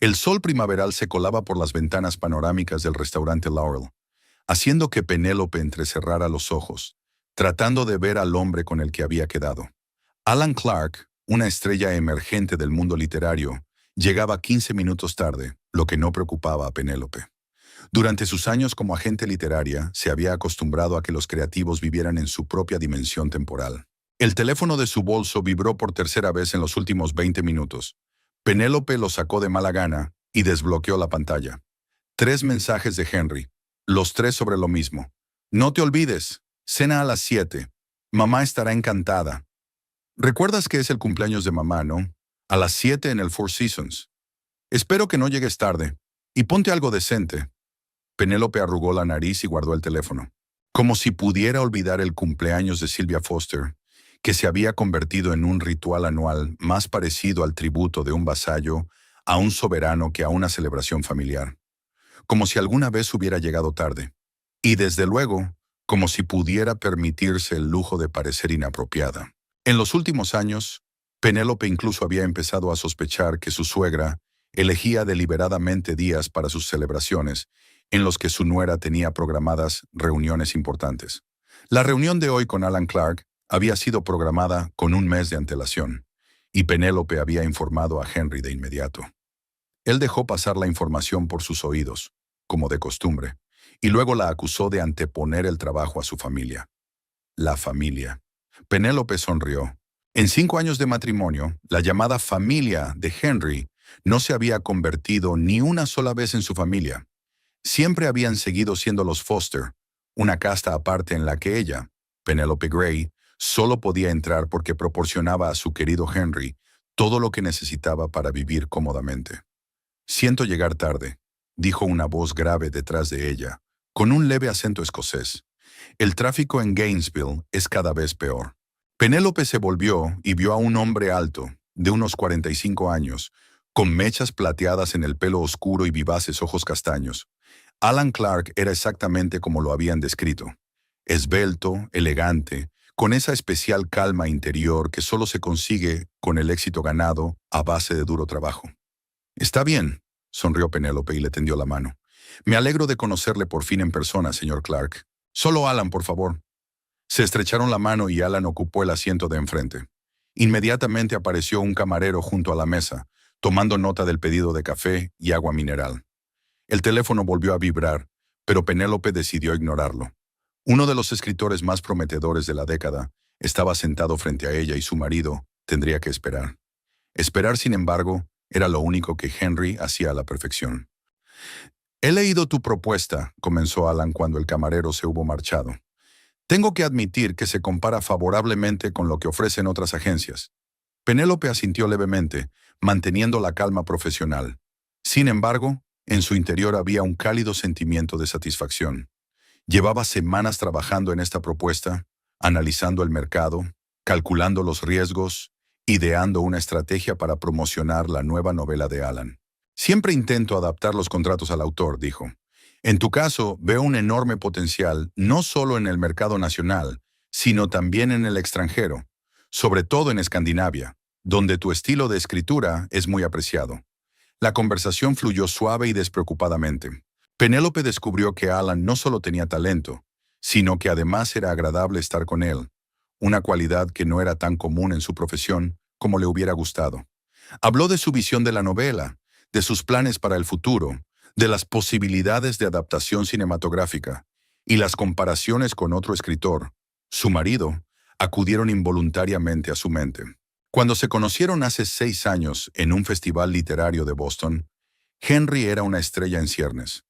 El sol primaveral se colaba por las ventanas panorámicas del restaurante Laurel, haciendo que Penélope entrecerrara los ojos, tratando de ver al hombre con el que había quedado. Alan Clark, una estrella emergente del mundo literario, llegaba 15 minutos tarde, lo que no preocupaba a Penélope. Durante sus años como agente literaria, se había acostumbrado a que los creativos vivieran en su propia dimensión temporal. El teléfono de su bolso vibró por tercera vez en los últimos 20 minutos. Penélope lo sacó de mala gana y desbloqueó la pantalla. 3 mensajes de Henry, los 3 sobre lo mismo. No te olvides, cena a las 7. Mamá estará encantada. ¿Recuerdas que es el cumpleaños de mamá, no? A las 7 en el Four Seasons. Espero que no llegues tarde. Y ponte algo decente. Penélope arrugó la nariz y guardó el teléfono. Como si pudiera olvidar el cumpleaños de Sylvia Foster, que se había convertido en un ritual anual más parecido al tributo de un vasallo a un soberano que a una celebración familiar. Como si alguna vez hubiera llegado tarde. Y desde luego, como si pudiera permitirse el lujo de parecer inapropiada. En los últimos años, Penélope incluso había empezado a sospechar que su suegra elegía deliberadamente días para sus celebraciones en los que su nuera tenía programadas reuniones importantes. La reunión de hoy con Alan Clark había sido programada con un mes de antelación, y Penélope había informado a Henry de inmediato. Él dejó pasar la información por sus oídos, como de costumbre, y luego la acusó de anteponer el trabajo a su familia. La familia. Penélope sonrió. En 5 años de matrimonio, la llamada familia de Henry no se había convertido ni una sola vez en su familia. Siempre habían seguido siendo los Foster, una casta aparte en la que ella, Penélope Gray, solo podía entrar porque proporcionaba a su querido Henry todo lo que necesitaba para vivir cómodamente. Siento llegar tarde, dijo una voz grave detrás de ella, con un leve acento escocés. El tráfico en Gainesville es cada vez peor. Penélope se volvió y vio a un hombre alto, de unos 45 años, con mechas plateadas en el pelo oscuro y vivaces ojos castaños. Alan Clark era exactamente como lo habían descrito. Esbelto, elegante, con esa especial calma interior que solo se consigue con el éxito ganado a base de duro trabajo. «Está bien», sonrió Penélope y le tendió la mano. «Me alegro de conocerle por fin en persona, señor Clark. Solo Alan, por favor». Se estrecharon la mano y Alan ocupó el asiento de enfrente. Inmediatamente apareció un camarero junto a la mesa, tomando nota del pedido de café y agua mineral. El teléfono volvió a vibrar, pero Penélope decidió ignorarlo. Uno de los escritores más prometedores de la década estaba sentado frente a ella y su marido tendría que esperar. Esperar, sin embargo, era lo único que Henry hacía a la perfección. «He leído tu propuesta», comenzó Alan cuando el camarero se hubo marchado. «Tengo que admitir que se compara favorablemente con lo que ofrecen otras agencias». Penélope asintió levemente, manteniendo la calma profesional. Sin embargo, en su interior había un cálido sentimiento de satisfacción. Llevaba semanas trabajando en esta propuesta, analizando el mercado, calculando los riesgos, ideando una estrategia para promocionar la nueva novela de Alan. «Siempre intento adaptar los contratos al autor», dijo. «En tu caso, veo un enorme potencial no solo en el mercado nacional, sino también en el extranjero, sobre todo en Escandinavia, donde tu estilo de escritura es muy apreciado». La conversación fluyó suave y despreocupadamente. Penélope descubrió que Alan no solo tenía talento, sino que además era agradable estar con él, una cualidad que no era tan común en su profesión como le hubiera gustado. Habló de su visión de la novela, de sus planes para el futuro, de las posibilidades de adaptación cinematográfica, y las comparaciones con otro escritor, su marido, acudieron involuntariamente a su mente. Cuando se conocieron hace 6 años en un festival literario de Boston, Henry era una estrella en ciernes.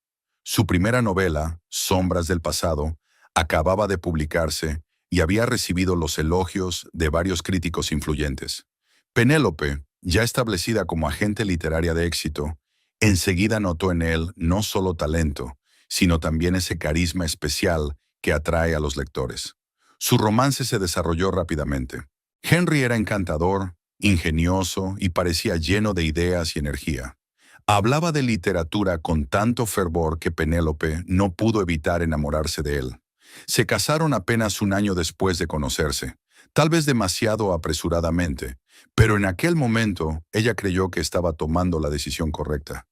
Su primera novela, Sombras del pasado, acababa de publicarse y había recibido los elogios de varios críticos influyentes. Penélope, ya establecida como agente literaria de éxito, enseguida notó en él no solo talento, sino también ese carisma especial que atrae a los lectores. Su romance se desarrolló rápidamente. Henry era encantador, ingenioso y parecía lleno de ideas y energía. Hablaba de literatura con tanto fervor que Penélope no pudo evitar enamorarse de él. Se casaron apenas un año después de conocerse, tal vez demasiado apresuradamente, pero en aquel momento ella creyó que estaba tomando la decisión correcta.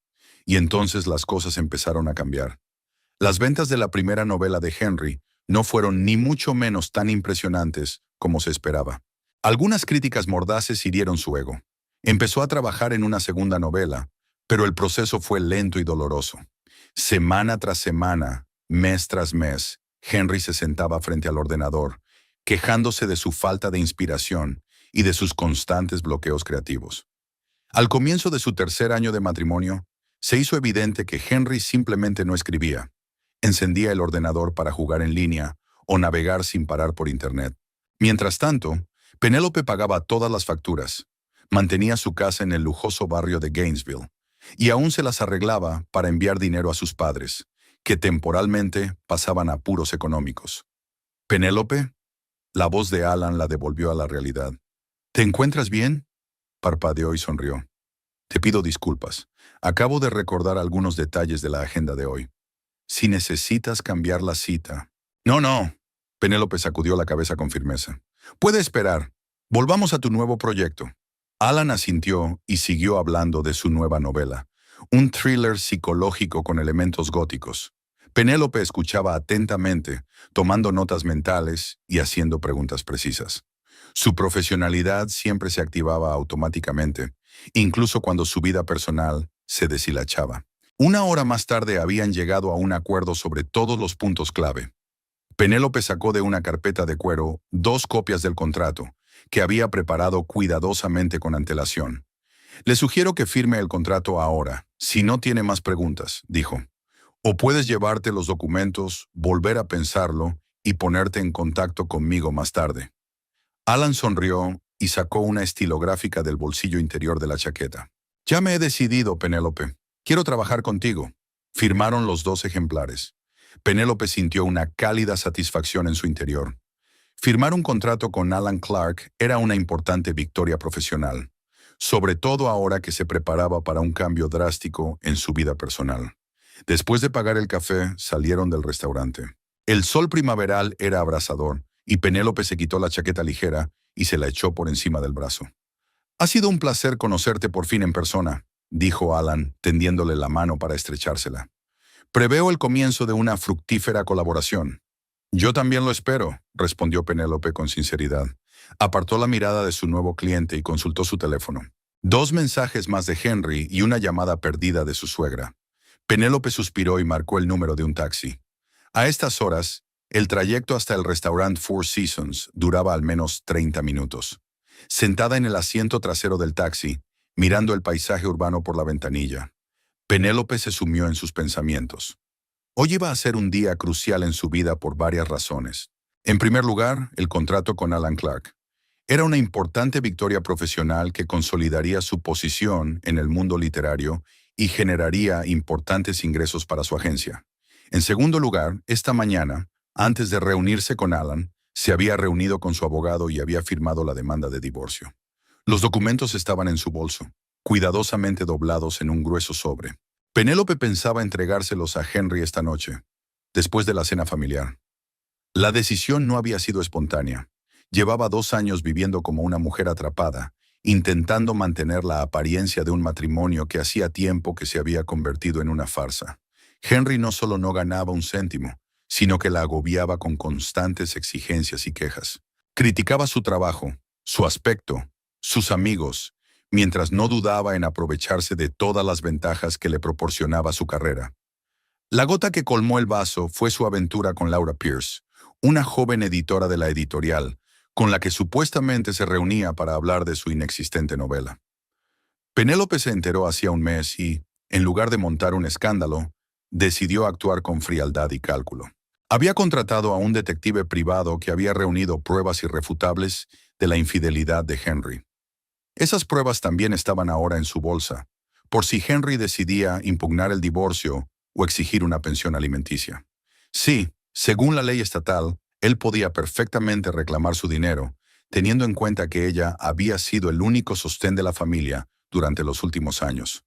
Y entonces las cosas empezaron a cambiar. Las ventas de la primera novela de Henry no fueron ni mucho menos tan impresionantes como se esperaba. Algunas críticas mordaces hirieron su ego. Empezó a trabajar en una segunda novela, pero el proceso fue lento y doloroso. Semana tras semana, mes tras mes, Henry se sentaba frente al ordenador, quejándose de su falta de inspiración y de sus constantes bloqueos creativos. Al comienzo de su tercer año de matrimonio, se hizo evidente que Henry simplemente no escribía. Encendía el ordenador para jugar en línea o navegar sin parar por Internet. Mientras tanto, Penélope pagaba todas las facturas, mantenía su casa en el lujoso barrio de Gainesville y aún se las arreglaba para enviar dinero a sus padres, que temporalmente pasaban apuros económicos. «Penélope», la voz de Alan la devolvió a la realidad. «¿Te encuentras bien?», parpadeó y sonrió. «Te pido disculpas. Acabo de recordar algunos detalles de la agenda de hoy. Si necesitas cambiar la cita». «No, no», Penélope sacudió la cabeza con firmeza. «Puede esperar. Volvamos a tu nuevo proyecto». Alan asintió y siguió hablando de su nueva novela, un thriller psicológico con elementos góticos. Penélope escuchaba atentamente, tomando notas mentales y haciendo preguntas precisas. Su profesionalidad siempre se activaba automáticamente, incluso cuando su vida personal se deshilachaba. Una hora más tarde habían llegado a un acuerdo sobre todos los puntos clave. Penélope sacó de una carpeta de cuero 2 copias del contrato, que había preparado cuidadosamente con antelación. «Le sugiero que firme el contrato ahora, si no tiene más preguntas», dijo. «O puedes llevarte los documentos, volver a pensarlo y ponerte en contacto conmigo más tarde». Alan sonrió y sacó una estilográfica del bolsillo interior de la chaqueta. «Ya me he decidido, Penélope. Quiero trabajar contigo». Firmaron los 2 ejemplares. Penélope sintió una cálida satisfacción en su interior. Firmar un contrato con Alan Clark era una importante victoria profesional, sobre todo ahora que se preparaba para un cambio drástico en su vida personal. Después de pagar el café, salieron del restaurante. El sol primaveral era abrasador, y Penélope se quitó la chaqueta ligera y se la echó por encima del brazo. «Ha sido un placer conocerte por fin en persona», dijo Alan, tendiéndole la mano para estrechársela. «Preveo el comienzo de una fructífera colaboración». «Yo también lo espero», respondió Penélope con sinceridad. Apartó la mirada de su nuevo cliente y consultó su teléfono. 2 mensajes más de Henry y una llamada perdida de su suegra. Penélope suspiró y marcó el número de un taxi. A estas horas, el trayecto hasta el restaurante Four Seasons duraba al menos 30 minutos. Sentada en el asiento trasero del taxi, mirando el paisaje urbano por la ventanilla, Penélope se sumió en sus pensamientos. Hoy iba a ser un día crucial en su vida por varias razones. En primer lugar, el contrato con Alan Clark. Era una importante victoria profesional que consolidaría su posición en el mundo literario y generaría importantes ingresos para su agencia. En segundo lugar, esta mañana, antes de reunirse con Alan, se había reunido con su abogado y había firmado la demanda de divorcio. Los documentos estaban en su bolso, cuidadosamente doblados en un grueso sobre. Penélope pensaba entregárselos a Henry esta noche, después de la cena familiar. La decisión no había sido espontánea. Llevaba 2 años viviendo como una mujer atrapada, intentando mantener la apariencia de un matrimonio que hacía tiempo que se había convertido en una farsa. Henry no solo no ganaba un céntimo, sino que la agobiaba con constantes exigencias y quejas. Criticaba su trabajo, su aspecto, sus amigos, mientras no dudaba en aprovecharse de todas las ventajas que le proporcionaba su carrera. La gota que colmó el vaso fue su aventura con Laura Pierce, una joven editora de la editorial, con la que supuestamente se reunía para hablar de su inexistente novela. Penélope se enteró hacía un mes y, en lugar de montar un escándalo, decidió actuar con frialdad y cálculo. Había contratado a un detective privado que había reunido pruebas irrefutables de la infidelidad de Henry. Esas pruebas también estaban ahora en su bolsa, por si Henry decidía impugnar el divorcio o exigir una pensión alimenticia. Sí, según la ley estatal, él podía perfectamente reclamar su dinero, teniendo en cuenta que ella había sido el único sostén de la familia durante los últimos años.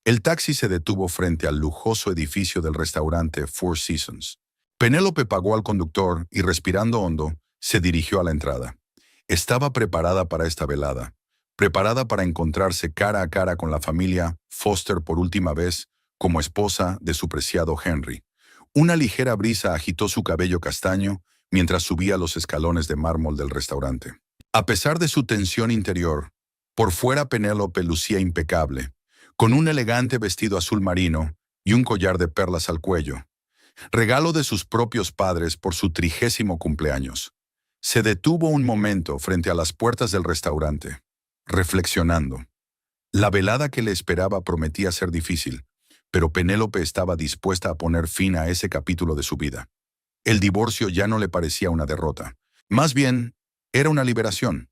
El taxi se detuvo frente al lujoso edificio del restaurante Four Seasons. Penélope pagó al conductor y, respirando hondo, se dirigió a la entrada. Estaba preparada para esta velada, preparada para encontrarse cara a cara con la familia Foster por última vez como esposa de su preciado Henry. Una ligera brisa agitó su cabello castaño mientras subía los escalones de mármol del restaurante. A pesar de su tensión interior, por fuera Penélope lucía impecable, con un elegante vestido azul marino y un collar de perlas al cuello, regalo de sus propios padres por su 30º cumpleaños. Se detuvo un momento frente a las puertas del restaurante, reflexionando. La velada que le esperaba prometía ser difícil, pero Penélope estaba dispuesta a poner fin a ese capítulo de su vida. El divorcio ya no le parecía una derrota. Más bien, era una liberación,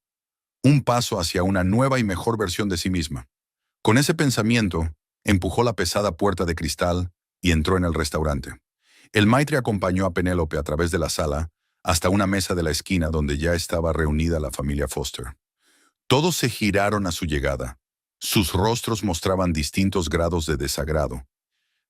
un paso hacia una nueva y mejor versión de sí misma. Con ese pensamiento, empujó la pesada puerta de cristal y entró en el restaurante. El maitre acompañó a Penélope a través de la sala hasta una mesa de la esquina donde ya estaba reunida la familia Foster. Todos se giraron a su llegada. Sus rostros mostraban distintos grados de desagrado,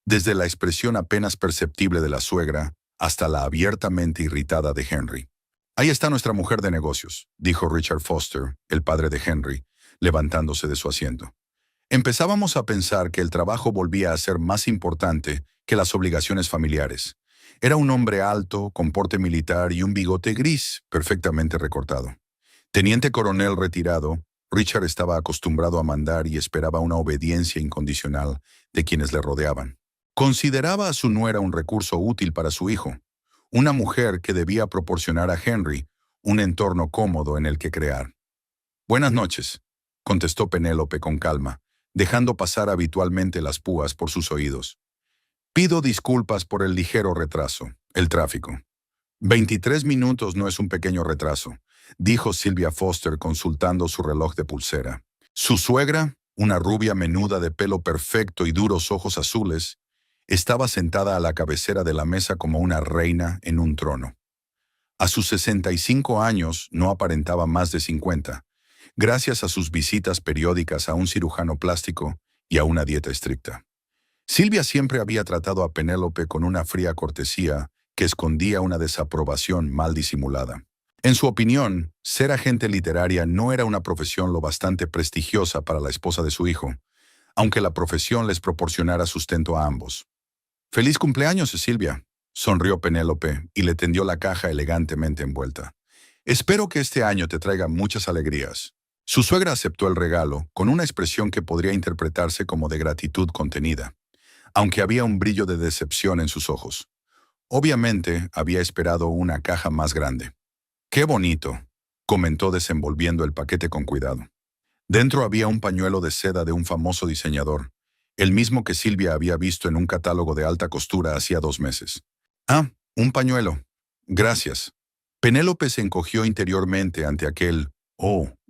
desde la expresión apenas perceptible de la suegra hasta la abiertamente irritada de Henry. «Ahí está nuestra mujer de negocios», dijo Richard Foster, el padre de Henry, levantándose de su asiento. Empezábamos a pensar que el trabajo volvía a ser más importante que las obligaciones familiares. Era un hombre alto, con porte militar y un bigote gris, perfectamente recortado. Teniente coronel retirado, Richard estaba acostumbrado a mandar y esperaba una obediencia incondicional de quienes le rodeaban. Consideraba a su nuera un recurso útil para su hijo, una mujer que debía proporcionar a Henry un entorno cómodo en el que crear. «Buenas noches», contestó Penélope con calma, dejando pasar habitualmente las púas por sus oídos. «Pido disculpas por el ligero retraso, el tráfico». 23 minutos no es un pequeño retraso, dijo Sylvia Foster consultando su reloj de pulsera. Su suegra, una rubia menuda de pelo perfecto y duros ojos azules, estaba sentada a la cabecera de la mesa como una reina en un trono. A sus 65 años no aparentaba más de 50, gracias a sus visitas periódicas a un cirujano plástico y a una dieta estricta. Sylvia siempre había tratado a Penélope con una fría cortesía que escondía una desaprobación mal disimulada. En su opinión, ser agente literaria no era una profesión lo bastante prestigiosa para la esposa de su hijo, aunque la profesión les proporcionara sustento a ambos. «Feliz cumpleaños, Sylvia», sonrió Penélope y le tendió la caja elegantemente envuelta. «Espero que este año te traiga muchas alegrías». Su suegra aceptó el regalo con una expresión que podría interpretarse como de gratitud contenida, aunque había un brillo de decepción en sus ojos. Obviamente, había esperado una caja más grande. «Qué bonito», comentó desenvolviendo el paquete con cuidado. Dentro había un pañuelo de seda de un famoso diseñador, el mismo que Sylvia había visto en un catálogo de alta costura hacía 2 meses. «Ah, un pañuelo. Gracias». Penélope se encogió interiormente ante aquel,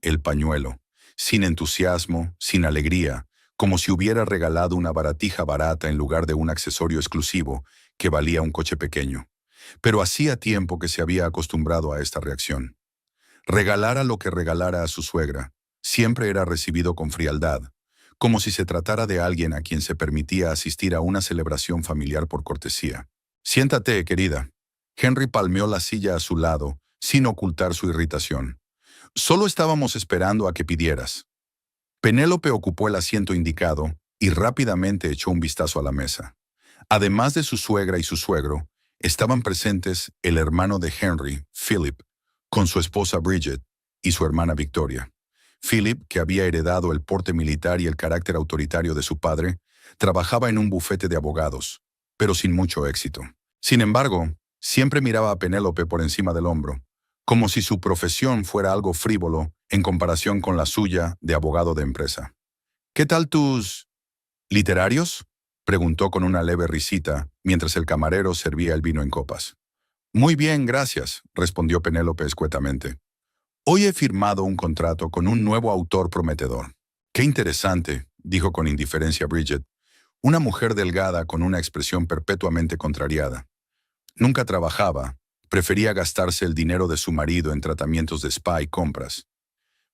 el pañuelo, sin entusiasmo, sin alegría, como si hubiera regalado una baratija barata en lugar de un accesorio exclusivo que valía un coche pequeño. Pero hacía tiempo que se había acostumbrado a esta reacción. Regalara lo que regalara a su suegra, siempre era recibido con frialdad, como si se tratara de alguien a quien se permitía asistir a una celebración familiar por cortesía. «Siéntate, querida». Henry palmeó la silla a su lado, sin ocultar su irritación. «Solo estábamos esperando a que pidieras». Penélope ocupó el asiento indicado y rápidamente echó un vistazo a la mesa. Además de su suegra y su suegro, estaban presentes el hermano de Henry, Philip, con su esposa Bridget y su hermana Victoria. Philip, que había heredado el porte militar y el carácter autoritario de su padre, trabajaba en un bufete de abogados, pero sin mucho éxito. Sin embargo, siempre miraba a Penélope por encima del hombro, como si su profesión fuera algo frívolo en comparación con la suya de abogado de empresa. «¿Qué tal tus literarios?», preguntó con una leve risita mientras el camarero servía el vino en copas. «Muy bien, gracias», respondió Penélope escuetamente. «Hoy he firmado un contrato con un nuevo autor prometedor». «Qué interesante», dijo con indiferencia Bridget, una mujer delgada con una expresión perpetuamente contrariada. Nunca trabajaba, prefería gastarse el dinero de su marido en tratamientos de spa y compras.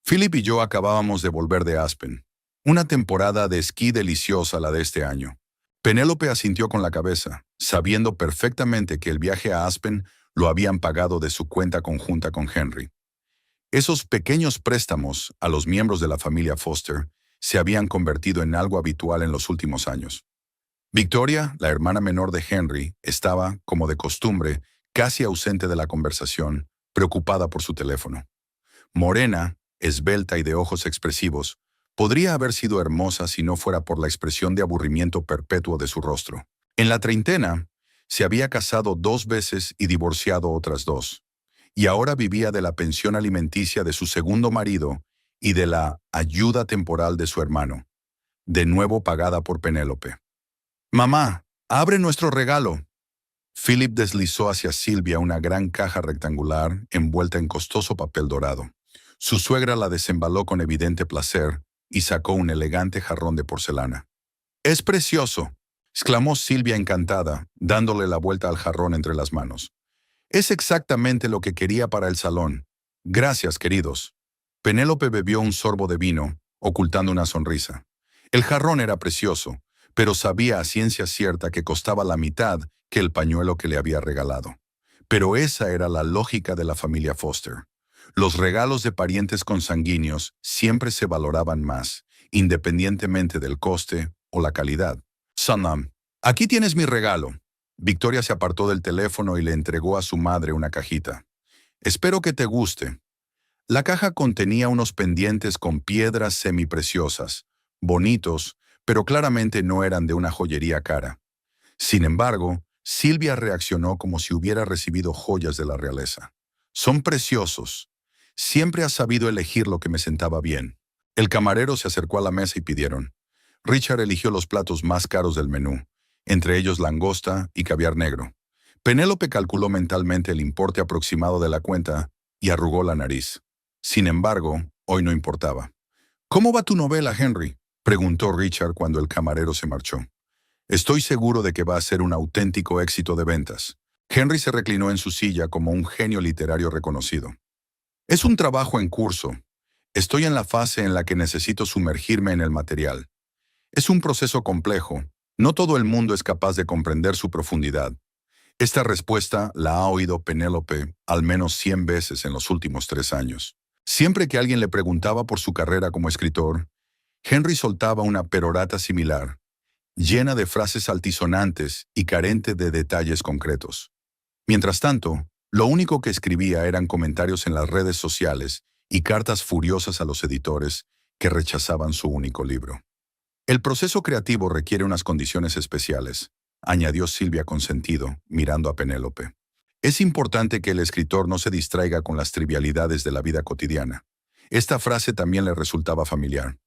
«Philip y yo acabábamos de volver de Aspen. Una temporada de esquí deliciosa la de este año». Penélope asintió con la cabeza, sabiendo perfectamente que el viaje a Aspen lo habían pagado de su cuenta conjunta con Henry. Esos pequeños préstamos a los miembros de la familia Foster se habían convertido en algo habitual en los últimos años. Victoria, la hermana menor de Henry, estaba, como de costumbre, casi ausente de la conversación, preocupada por su teléfono. Morena, esbelta y de ojos expresivos, podría haber sido hermosa si no fuera por la expresión de aburrimiento perpetuo de su rostro. En la treintena, se había casado 2 veces y divorciado otras 2, y ahora vivía de la pensión alimenticia de su segundo marido y de la ayuda temporal de su hermano, de nuevo pagada por Penélope. «Mamá, abre nuestro regalo». Philip deslizó hacia Silvia una gran caja rectangular envuelta en costoso papel dorado. Su suegra la desembaló con evidente placer y sacó un elegante jarrón de porcelana. «Es precioso», exclamó Silvia encantada, dándole la vuelta al jarrón entre las manos. «Es exactamente lo que quería para el salón. Gracias, queridos». Penélope bebió un sorbo de vino, ocultando una sonrisa. El jarrón era precioso, pero sabía a ciencia cierta que costaba la mitad que el pañuelo que le había regalado. Pero esa era la lógica de la familia Foster. Los regalos de parientes consanguíneos siempre se valoraban más, independientemente del coste o la calidad. «Sanam, aquí tienes mi regalo». Victoria se apartó del teléfono y le entregó a su madre una cajita. «Espero que te guste». La caja contenía unos pendientes con piedras semipreciosas, bonitos, pero claramente no eran de una joyería cara. Sin embargo, Silvia reaccionó como si hubiera recibido joyas de la realeza. «Son preciosos. Siempre has sabido elegir lo que me sentaba bien». El camarero se acercó a la mesa y pidieron. Richard eligió los platos más caros del menú, entre ellos langosta y caviar negro. Penélope calculó mentalmente el importe aproximado de la cuenta y arrugó la nariz. Sin embargo, hoy no importaba. «¿Cómo va tu novela, Henry?», preguntó Richard cuando el camarero se marchó. «Estoy seguro de que va a ser un auténtico éxito de ventas». Henry se reclinó en su silla como un genio literario reconocido. «Es un trabajo en curso. Estoy en la fase en la que necesito sumergirme en el material. Es un proceso complejo. No todo el mundo es capaz de comprender su profundidad». Esta respuesta la ha oído Penélope al menos 100 veces en los últimos 3 años. Siempre que alguien le preguntaba por su carrera como escritor, Henry soltaba una perorata similar, llena de frases altisonantes y carente de detalles concretos. Mientras tanto, lo único que escribía eran comentarios en las redes sociales y cartas furiosas a los editores que rechazaban su único libro. «El proceso creativo requiere unas condiciones especiales», añadió Silvia con sentido, mirando a Penélope. «Es importante que el escritor no se distraiga con las trivialidades de la vida cotidiana». Esta frase también le resultaba familiar.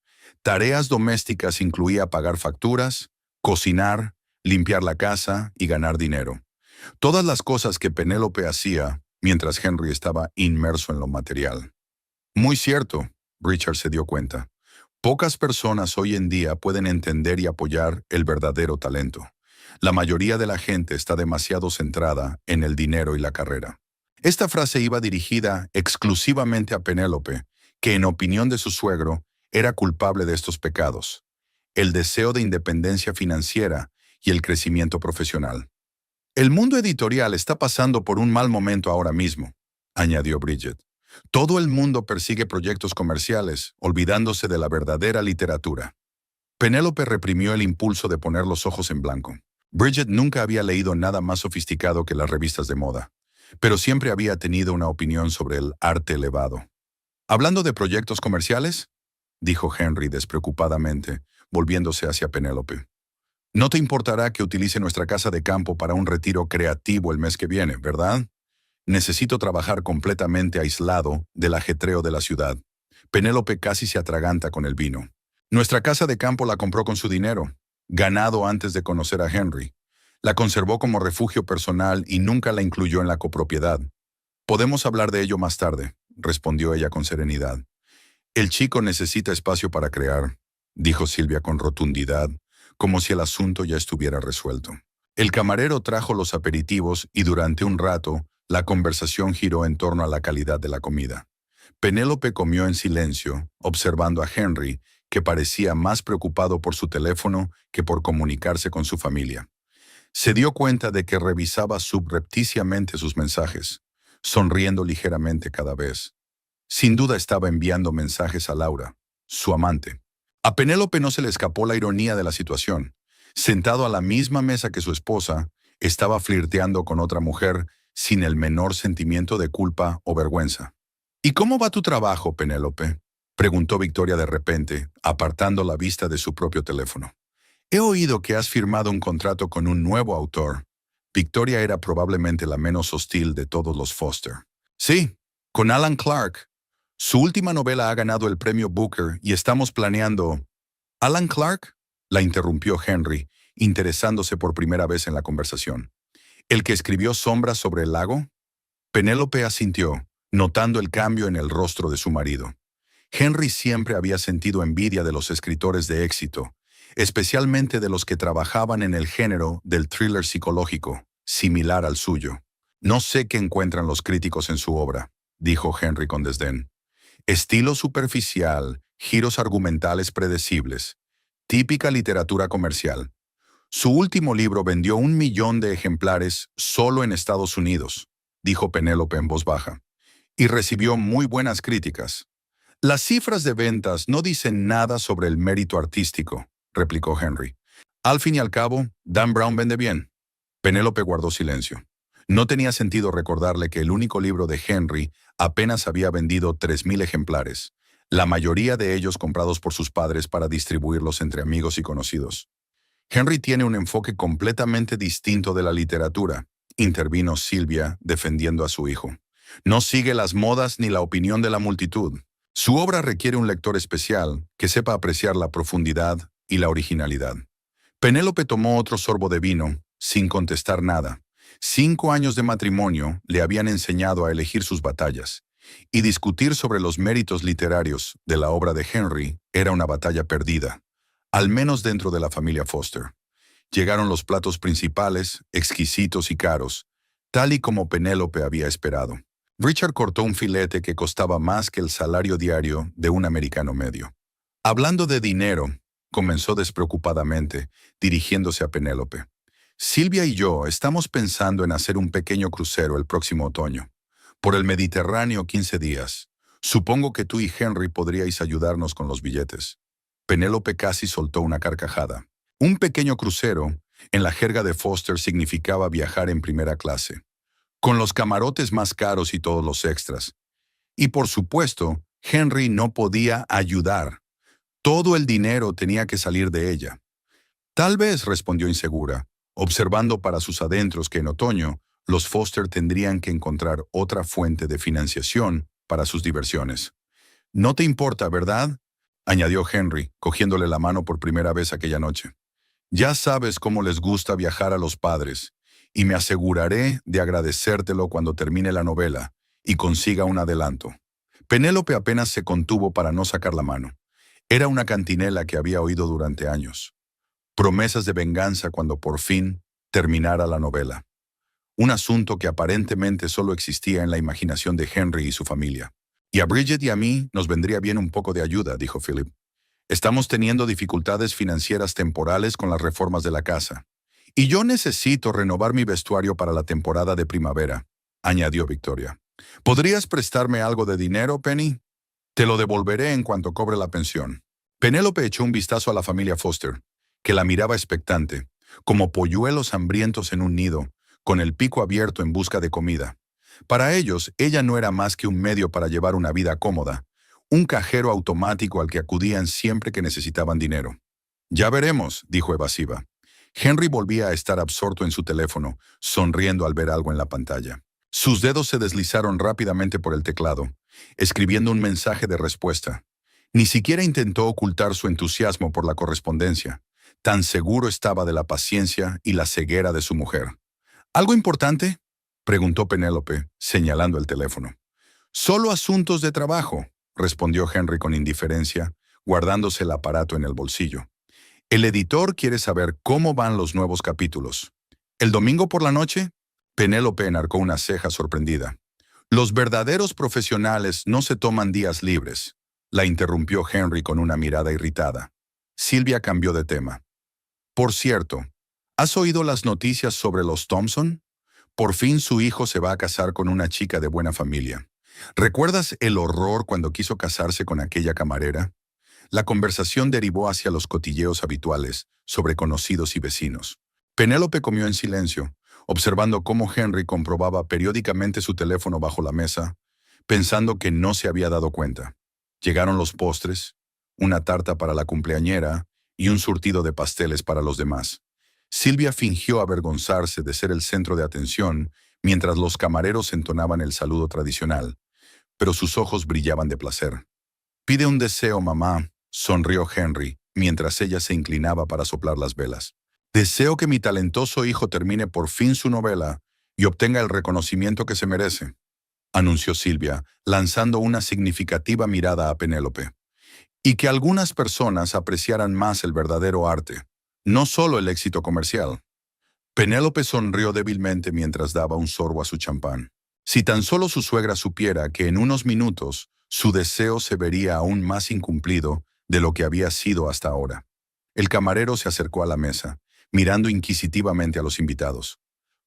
Tareas domésticas incluía pagar facturas, cocinar, limpiar la casa y ganar dinero. Todas las cosas que Penélope hacía mientras Henry estaba inmerso en lo material. «Muy cierto», Richard se dio cuenta. «Pocas personas hoy en día pueden entender y apoyar el verdadero talento. La mayoría de la gente está demasiado centrada en el dinero y la carrera». Esta frase iba dirigida exclusivamente a Penélope, que en opinión de su suegro era culpable de estos pecados: el deseo de independencia financiera y el crecimiento profesional. «El mundo editorial está pasando por un mal momento ahora mismo», añadió Bridget. «Todo el mundo persigue proyectos comerciales, olvidándose de la verdadera literatura». Penélope reprimió el impulso de poner los ojos en blanco. Bridget nunca había leído nada más sofisticado que las revistas de moda, pero siempre había tenido una opinión sobre el arte elevado. «¿Hablando de proyectos comerciales?», dijo Henry despreocupadamente, volviéndose hacia Penélope. «No te importará que utilice nuestra casa de campo para un retiro creativo el mes que viene, ¿verdad? Necesito trabajar completamente aislado del ajetreo de la ciudad». Penélope casi se atraganta con el vino. «Nuestra casa de campo la compró con su dinero, ganado antes de conocer a Henry. La conservó como refugio personal y nunca la incluyó en la copropiedad. Podemos hablar de ello más tarde», respondió ella con serenidad. «El chico necesita espacio para crear», dijo Silvia con rotundidad, como si el asunto ya estuviera resuelto. El camarero trajo los aperitivos y durante un rato la conversación giró en torno a la calidad de la comida. Penélope comió en silencio, observando a Henry, que parecía más preocupado por su teléfono que por comunicarse con su familia. Se dio cuenta de que revisaba subrepticiamente sus mensajes, sonriendo ligeramente cada vez. Sin duda estaba enviando mensajes a Laura, su amante. A Penélope no se le escapó la ironía de la situación. Sentado a la misma mesa que su esposa, estaba flirteando con otra mujer sin el menor sentimiento de culpa o vergüenza. ¿Y cómo va tu trabajo, Penélope?, preguntó Victoria de repente, apartando la vista de su propio teléfono. He oído que has firmado un contrato con un nuevo autor. Victoria era probablemente la menos hostil de todos los Foster. Sí, con Alan Clark. Su última novela ha ganado el premio Booker y estamos planeando... ¿Alan Clark?, la interrumpió Henry, interesándose por primera vez en la conversación. ¿El que escribió Sombras sobre el lago? Penélope asintió, notando el cambio en el rostro de su marido. Henry siempre había sentido envidia de los escritores de éxito, especialmente de los que trabajaban en el género del thriller psicológico, similar al suyo. No sé qué encuentran los críticos en su obra, dijo Henry con desdén. Estilo superficial, giros argumentales predecibles, típica literatura comercial. Su último libro vendió 1 millón de ejemplares solo en Estados Unidos, dijo Penélope en voz baja, y recibió muy buenas críticas. Las cifras de ventas no dicen nada sobre el mérito artístico, replicó Henry. Al fin y al cabo, Dan Brown vende bien. Penélope guardó silencio. No tenía sentido recordarle que el único libro de Henry apenas había vendido 3,000 ejemplares, la mayoría de ellos comprados por sus padres para distribuirlos entre amigos y conocidos. Henry tiene un enfoque completamente distinto de la literatura, intervino Silvia defendiendo a su hijo. No sigue las modas ni la opinión de la multitud. Su obra requiere un lector especial que sepa apreciar la profundidad y la originalidad. Penélope tomó otro sorbo de vino, sin contestar nada. 5 años de matrimonio le habían enseñado a elegir sus batallas, y discutir sobre los méritos literarios de la obra de Henry era una batalla perdida, al menos dentro de la familia Foster. Llegaron los platos principales, exquisitos y caros, tal y como Penélope había esperado. Richard cortó un filete que costaba más que el salario diario de un americano medio. Hablando de dinero, comenzó despreocupadamente, dirigiéndose a Penélope. Silvia y yo estamos pensando en hacer un pequeño crucero el próximo otoño, por el Mediterráneo 15 días. Supongo que tú y Henry podríais ayudarnos con los billetes. Penélope casi soltó una carcajada. Un pequeño crucero, en la jerga de Foster, significaba viajar en primera clase, con los camarotes más caros y todos los extras. Y por supuesto, Henry no podía ayudar. Todo el dinero tenía que salir de ella. Tal vez, respondió insegura, observando para sus adentros que en otoño los Foster tendrían que encontrar otra fuente de financiación para sus diversiones. No te importa, ¿verdad?, añadió Henry, cogiéndole la mano por primera vez aquella noche. Ya sabes cómo les gusta viajar a los padres, y me aseguraré de agradecértelo cuando termine la novela y consiga un adelanto. Penélope apenas se contuvo para no sacar la mano. Era una cantinela que había oído durante años. Promesas de venganza cuando por fin terminara la novela. Un asunto que aparentemente solo existía en la imaginación de Henry y su familia. Y a Bridget y a mí nos vendría bien un poco de ayuda, dijo Philip. Estamos teniendo dificultades financieras temporales con las reformas de la casa. Y yo necesito renovar mi vestuario para la temporada de primavera, añadió Victoria. ¿Podrías prestarme algo de dinero, Penny? Te lo devolveré en cuanto cobre la pensión. Penélope echó un vistazo a la familia Foster, que la miraba expectante, como polluelos hambrientos en un nido, con el pico abierto en busca de comida. Para ellos, ella no era más que un medio para llevar una vida cómoda, un cajero automático al que acudían siempre que necesitaban dinero. Ya veremos, dijo evasiva. Henry volvía a estar absorto en su teléfono, sonriendo al ver algo en la pantalla. Sus dedos se deslizaron rápidamente por el teclado, escribiendo un mensaje de respuesta. Ni siquiera intentó ocultar su entusiasmo por la correspondencia. Tan seguro estaba de la paciencia y la ceguera de su mujer. ¿Algo importante?, preguntó Penélope, señalando el teléfono. Solo asuntos de trabajo, respondió Henry con indiferencia, guardándose el aparato en el bolsillo. El editor quiere saber cómo van los nuevos capítulos. ¿El domingo por la noche? Penélope enarcó una ceja sorprendida. Los verdaderos profesionales no se toman días libres, la interrumpió Henry con una mirada irritada. Silvia cambió de tema. Por cierto, ¿has oído las noticias sobre los Thompson? Por fin su hijo se va a casar con una chica de buena familia. ¿Recuerdas el horror cuando quiso casarse con aquella camarera? La conversación derivó hacia los cotilleos habituales sobre conocidos y vecinos. Penélope comió en silencio, observando cómo Henry comprobaba periódicamente su teléfono bajo la mesa, pensando que no se había dado cuenta. Llegaron los postres, una tarta para la cumpleañera y un surtido de pasteles para los demás. Silvia fingió avergonzarse de ser el centro de atención mientras los camareros entonaban el saludo tradicional, pero sus ojos brillaban de placer. «Pide un deseo, mamá», sonrió Henry, mientras ella se inclinaba para soplar las velas. «Deseo que mi talentoso hijo termine por fin su novela y obtenga el reconocimiento que se merece», anunció Silvia, lanzando una significativa mirada a Penélope. «Y que algunas personas apreciaran más el verdadero arte, no solo el éxito comercial». Penélope sonrió débilmente mientras daba un sorbo a su champán. Si tan solo su suegra supiera que en unos minutos su deseo se vería aún más incumplido de lo que había sido hasta ahora. El camarero se acercó a la mesa, mirando inquisitivamente a los invitados.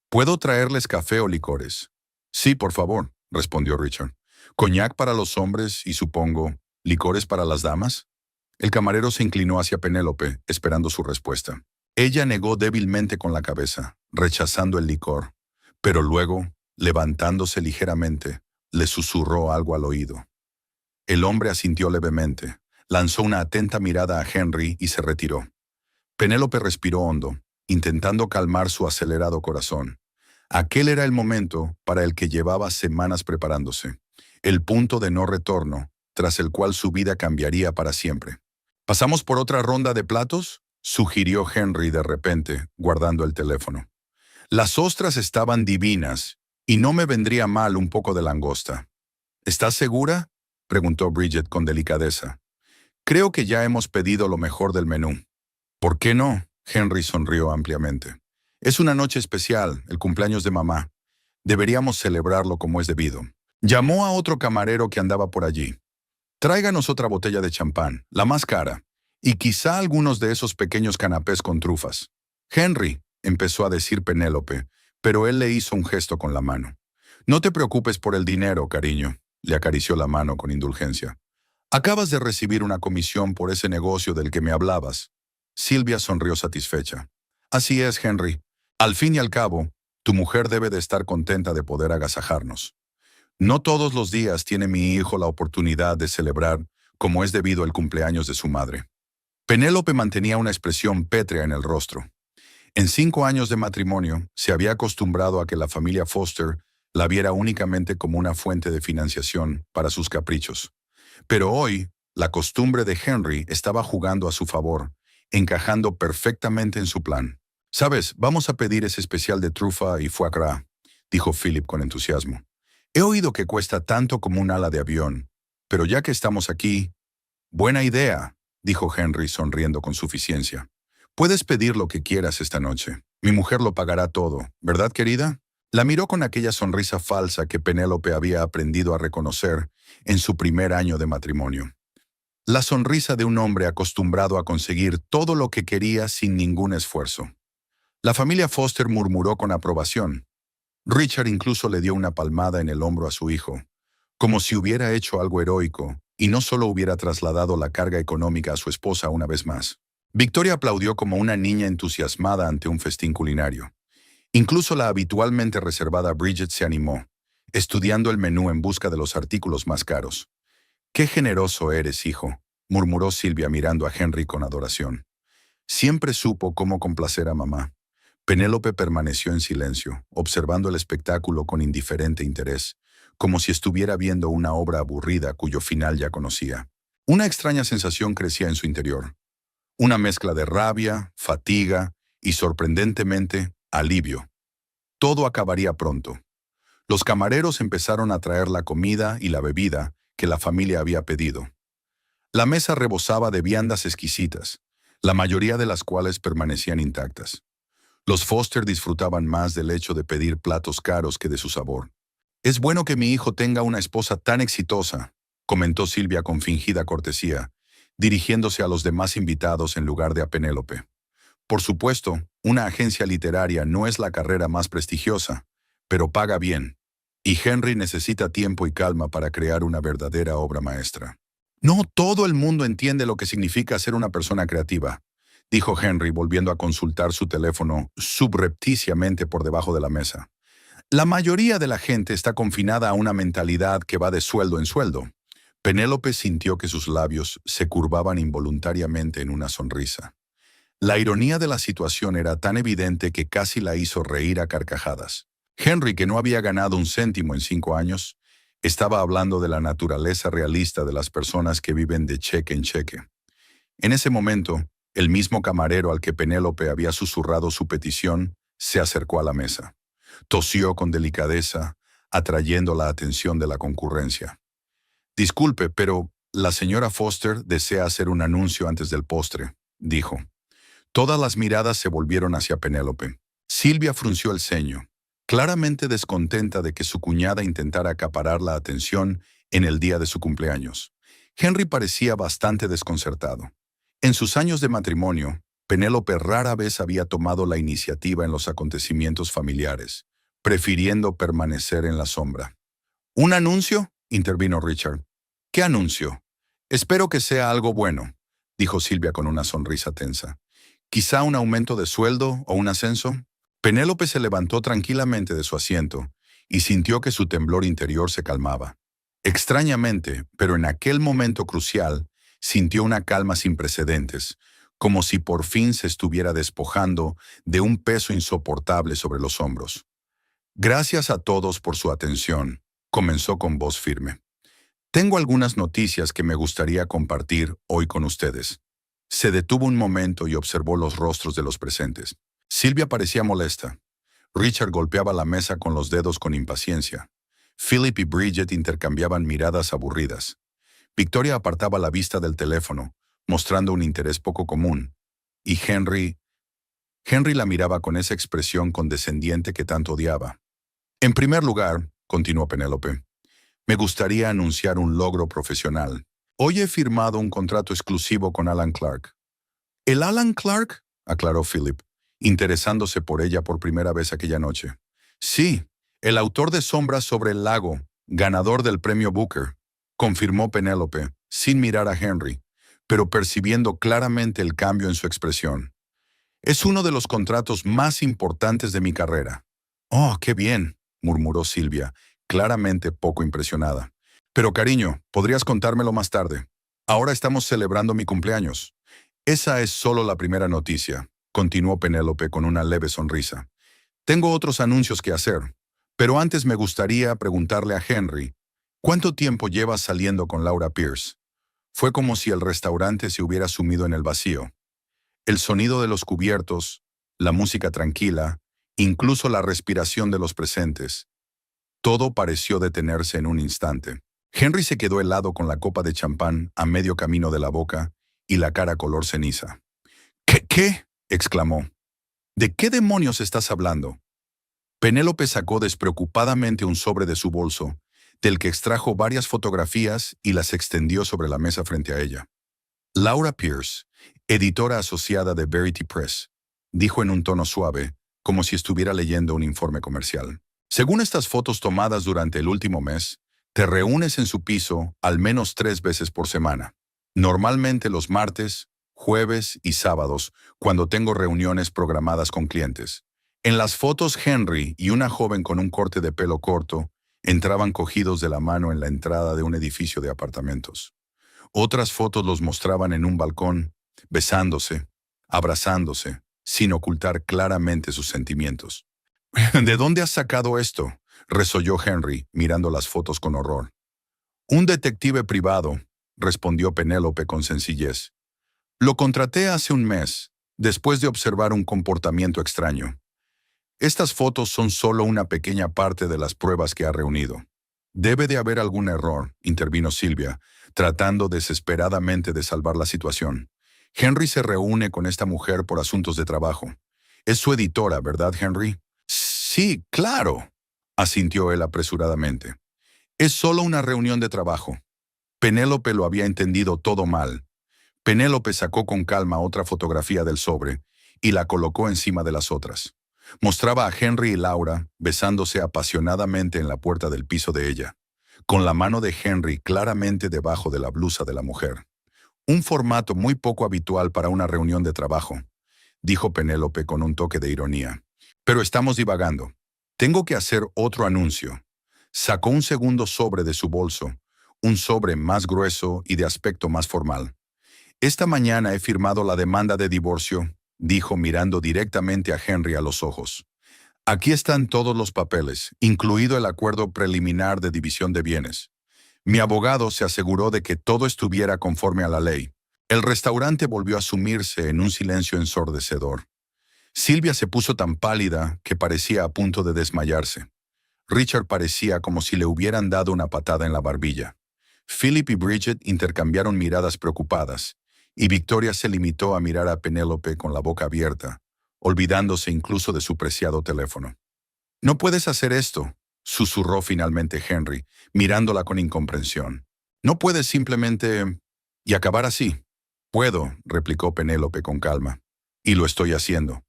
«¿Puedo traerles café o licores?» «Sí, por favor», respondió Richard. «¿Coñac para los hombres y, supongo, licores para las damas?» El camarero se inclinó hacia Penélope, esperando su respuesta. Ella negó débilmente con la cabeza, rechazando el licor, pero luego, levantándose ligeramente, le susurró algo al oído. El hombre asintió levemente, lanzó una atenta mirada a Henry y se retiró. Penélope respiró hondo, intentando calmar su acelerado corazón. Aquel era el momento para el que llevaba semanas preparándose, el punto de no retorno, tras el cual su vida cambiaría para siempre. «¿Pasamos por otra ronda de platos?», sugirió Henry de repente, guardando el teléfono. «Las ostras estaban divinas, y no me vendría mal un poco de langosta». «¿Estás segura?», preguntó Bridget con delicadeza. «Creo que ya hemos pedido lo mejor del menú». «¿Por qué no?», Henry sonrió ampliamente. «Es una noche especial, el cumpleaños de mamá. Deberíamos celebrarlo como es debido». Llamó a otro camarero que andaba por allí. «Tráiganos otra botella de champán, la más cara, y quizá algunos de esos pequeños canapés con trufas». «Henry», empezó a decir Penélope, pero él le hizo un gesto con la mano. «No te preocupes por el dinero, cariño», le acarició la mano con indulgencia. «Acabas de recibir una comisión por ese negocio del que me hablabas». Silvia sonrió satisfecha. «Así es, Henry. Al fin y al cabo, tu mujer debe de estar contenta de poder agasajarnos. No todos los días tiene mi hijo la oportunidad de celebrar, como es debido, el cumpleaños de su madre». Penélope mantenía una expresión pétrea en el rostro. En 5 años de matrimonio, se había acostumbrado a que la familia Foster la viera únicamente como una fuente de financiación para sus caprichos. Pero hoy, la costumbre de Henry estaba jugando a su favor, encajando perfectamente en su plan. «¿Sabes? Vamos a pedir ese especial de trufa y foie gras», dijo Philip con entusiasmo. «He oído que cuesta tanto como un ala de avión, pero ya que estamos aquí...» «Buena idea», dijo Henry sonriendo con suficiencia. «Puedes pedir lo que quieras esta noche. Mi mujer lo pagará todo, ¿verdad, querida?». La miró con aquella sonrisa falsa que Penélope había aprendido a reconocer en su primer año de matrimonio. La sonrisa de un hombre acostumbrado a conseguir todo lo que quería sin ningún esfuerzo. La familia Foster murmuró con aprobación. Richard incluso le dio una palmada en el hombro a su hijo, como si hubiera hecho algo heroico y no solo hubiera trasladado la carga económica a su esposa una vez más. Victoria aplaudió como una niña entusiasmada ante un festín culinario. Incluso la habitualmente reservada Bridget se animó, estudiando el menú en busca de los artículos más caros. «Qué generoso eres, hijo», murmuró Silvia mirando a Henry con adoración. «Siempre supo cómo complacer a mamá». Penélope permaneció en silencio, observando el espectáculo con indiferente interés, como si estuviera viendo una obra aburrida cuyo final ya conocía. Una extraña sensación crecía en su interior. Una mezcla de rabia, fatiga y, sorprendentemente, alivio. Todo acabaría pronto. Los camareros empezaron a traer la comida y la bebida que la familia había pedido. La mesa rebosaba de viandas exquisitas, la mayoría de las cuales permanecían intactas. Los Foster disfrutaban más del hecho de pedir platos caros que de su sabor. «Es bueno que mi hijo tenga una esposa tan exitosa», comentó Silvia con fingida cortesía, dirigiéndose a los demás invitados en lugar de a Penélope. «Por supuesto, una agencia literaria no es la carrera más prestigiosa, pero paga bien». Y Henry necesita tiempo y calma para crear una verdadera obra maestra. No todo el mundo entiende lo que significa ser una persona creativa, dijo Henry volviendo a consultar su teléfono subrepticiamente por debajo de la mesa. La mayoría de la gente está confinada a una mentalidad que va de sueldo en sueldo. Penélope sintió que sus labios se curvaban involuntariamente en una sonrisa. La ironía de la situación era tan evidente que casi la hizo reír a carcajadas. Henry, que no había ganado un céntimo en 5 años, estaba hablando de la naturaleza realista de las personas que viven de cheque en cheque. En ese momento, el mismo camarero al que Penélope había susurrado su petición se acercó a la mesa. Tosió con delicadeza, atrayendo la atención de la concurrencia. «Disculpe, pero la señora Foster desea hacer un anuncio antes del postre», dijo. Todas las miradas se volvieron hacia Penélope. Silvia frunció el ceño, claramente descontenta de que su cuñada intentara acaparar la atención en el día de su cumpleaños. Henry parecía bastante desconcertado. En sus años de matrimonio, Penélope rara vez había tomado la iniciativa en los acontecimientos familiares, prefiriendo permanecer en la sombra. «¿Un anuncio?», intervino Richard. «¿Qué anuncio?» «Espero que sea algo bueno», dijo Silvia con una sonrisa tensa. «¿Quizá un aumento de sueldo o un ascenso?» Penélope se levantó tranquilamente de su asiento y sintió que su temblor interior se calmaba. Extrañamente, pero en aquel momento crucial, sintió una calma sin precedentes, como si por fin se estuviera despojando de un peso insoportable sobre los hombros. «Gracias a todos por su atención», comenzó con voz firme. «Tengo algunas noticias que me gustaría compartir hoy con ustedes». Se detuvo un momento y observó los rostros de los presentes. Silvia parecía molesta. Richard golpeaba la mesa con los dedos con impaciencia. Philip y Bridget intercambiaban miradas aburridas. Victoria apartaba la vista del teléfono, mostrando un interés poco común. Y Henry la miraba con esa expresión condescendiente que tanto odiaba. «En primer lugar», continuó Penélope, «me gustaría anunciar un logro profesional. Hoy he firmado un contrato exclusivo con Alan Clark». «¿El Alan Clark?», aclaró Philip, interesándose por ella por primera vez aquella noche. «Sí, el autor de Sombras sobre el lago, ganador del premio Booker», confirmó Penélope, sin mirar a Henry, pero percibiendo claramente el cambio en su expresión. «Es uno de los contratos más importantes de mi carrera». «Oh, qué bien», murmuró Silvia, claramente poco impresionada. «Pero cariño, podrías contármelo más tarde. Ahora estamos celebrando mi cumpleaños». «Esa es solo la primera noticia», continuó Penélope con una leve sonrisa. «Tengo otros anuncios que hacer, pero antes me gustaría preguntarle a Henry, ¿cuánto tiempo llevas saliendo con Laura Pierce?» Fue como si el restaurante se hubiera sumido en el vacío. El sonido de los cubiertos, la música tranquila, incluso la respiración de los presentes. Todo pareció detenerse en un instante. Henry se quedó helado con la copa de champán a medio camino de la boca y la cara color ceniza. ¿Qué? Exclamó. «¿De qué demonios estás hablando?» Penélope sacó despreocupadamente un sobre de su bolso, del que extrajo varias fotografías y las extendió sobre la mesa frente a ella. «Laura Pierce, editora asociada de Verity Press», dijo en un tono suave, como si estuviera leyendo un informe comercial. «Según estas fotos tomadas durante el último mes, te reúnes en su piso al menos 3 veces por semana. Normalmente los martes, jueves y sábados, cuando tengo reuniones programadas con clientes. En las fotos, Henry y una joven con un corte de pelo corto entraban cogidos de la mano en la entrada de un edificio de apartamentos. Otras fotos los mostraban en un balcón, besándose, abrazándose, sin ocultar claramente sus sentimientos. «¿De dónde has sacado esto?», resolló Henry, mirando las fotos con horror. «Un detective privado», respondió Penélope con sencillez. «Lo contraté hace un mes, después de observar un comportamiento extraño. Estas fotos son solo una pequeña parte de las pruebas que ha reunido». «Debe de haber algún error», intervino Silvia, tratando desesperadamente de salvar la situación. «Henry se reúne con esta mujer por asuntos de trabajo. Es su editora, ¿verdad, Henry?» «Sí, claro», asintió él apresuradamente. «Es solo una reunión de trabajo». Penélope lo había entendido todo mal. Penélope sacó con calma otra fotografía del sobre y la colocó encima de las otras. Mostraba a Henry y Laura besándose apasionadamente en la puerta del piso de ella, con la mano de Henry claramente debajo de la blusa de la mujer. Un formato muy poco habitual para una reunión de trabajo, dijo Penélope con un toque de ironía. Pero estamos divagando. Tengo que hacer otro anuncio. Sacó un segundo sobre de su bolso, un sobre más grueso y de aspecto más formal. Esta mañana he firmado la demanda de divorcio, dijo mirando directamente a Henry a los ojos. Aquí están todos los papeles, incluido el acuerdo preliminar de división de bienes. Mi abogado se aseguró de que todo estuviera conforme a la ley. El restaurante volvió a sumirse en un silencio ensordecedor. Silvia se puso tan pálida que parecía a punto de desmayarse. Richard parecía como si le hubieran dado una patada en la barbilla. Philip y Bridget intercambiaron miradas preocupadas, y Victoria se limitó a mirar a Penélope con la boca abierta, olvidándose incluso de su preciado teléfono. «No puedes hacer esto», susurró finalmente Henry, mirándola con incomprensión. «No puedes simplemente... y acabar así». «Puedo», replicó Penélope con calma, «y lo estoy haciendo».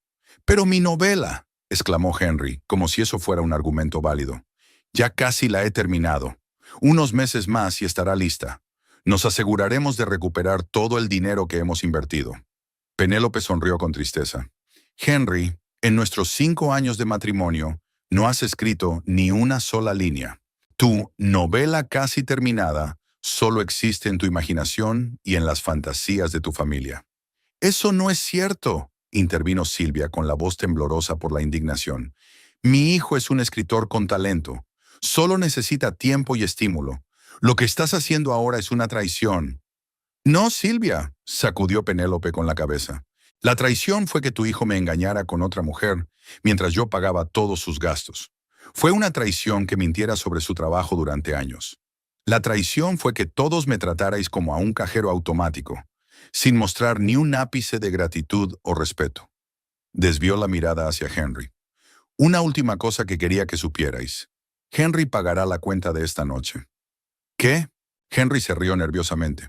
«Pero mi novela», exclamó Henry, como si eso fuera un argumento válido. «Ya casi la he terminado. Unos meses más y estará lista. Nos aseguraremos de recuperar todo el dinero que hemos invertido». Penélope sonrió con tristeza. «Henry, en nuestros 5 años de matrimonio, no has escrito ni una sola línea. Tu novela casi terminada solo existe en tu imaginación y en las fantasías de tu familia». «Eso no es cierto», intervino Silvia con la voz temblorosa por la indignación. «Mi hijo es un escritor con talento. Solo necesita tiempo y estímulo. Lo que estás haciendo ahora es una traición». «No, Silvia», sacudió Penélope con la cabeza. «La traición fue que tu hijo me engañara con otra mujer mientras yo pagaba todos sus gastos. Fue una traición que mintiera sobre su trabajo durante años. La traición fue que todos me tratarais como a un cajero automático, sin mostrar ni un ápice de gratitud o respeto». Desvió la mirada hacia Henry. «Una última cosa que quería que supierais. Henry pagará la cuenta de esta noche». «¿Qué?». Henry se rió nerviosamente.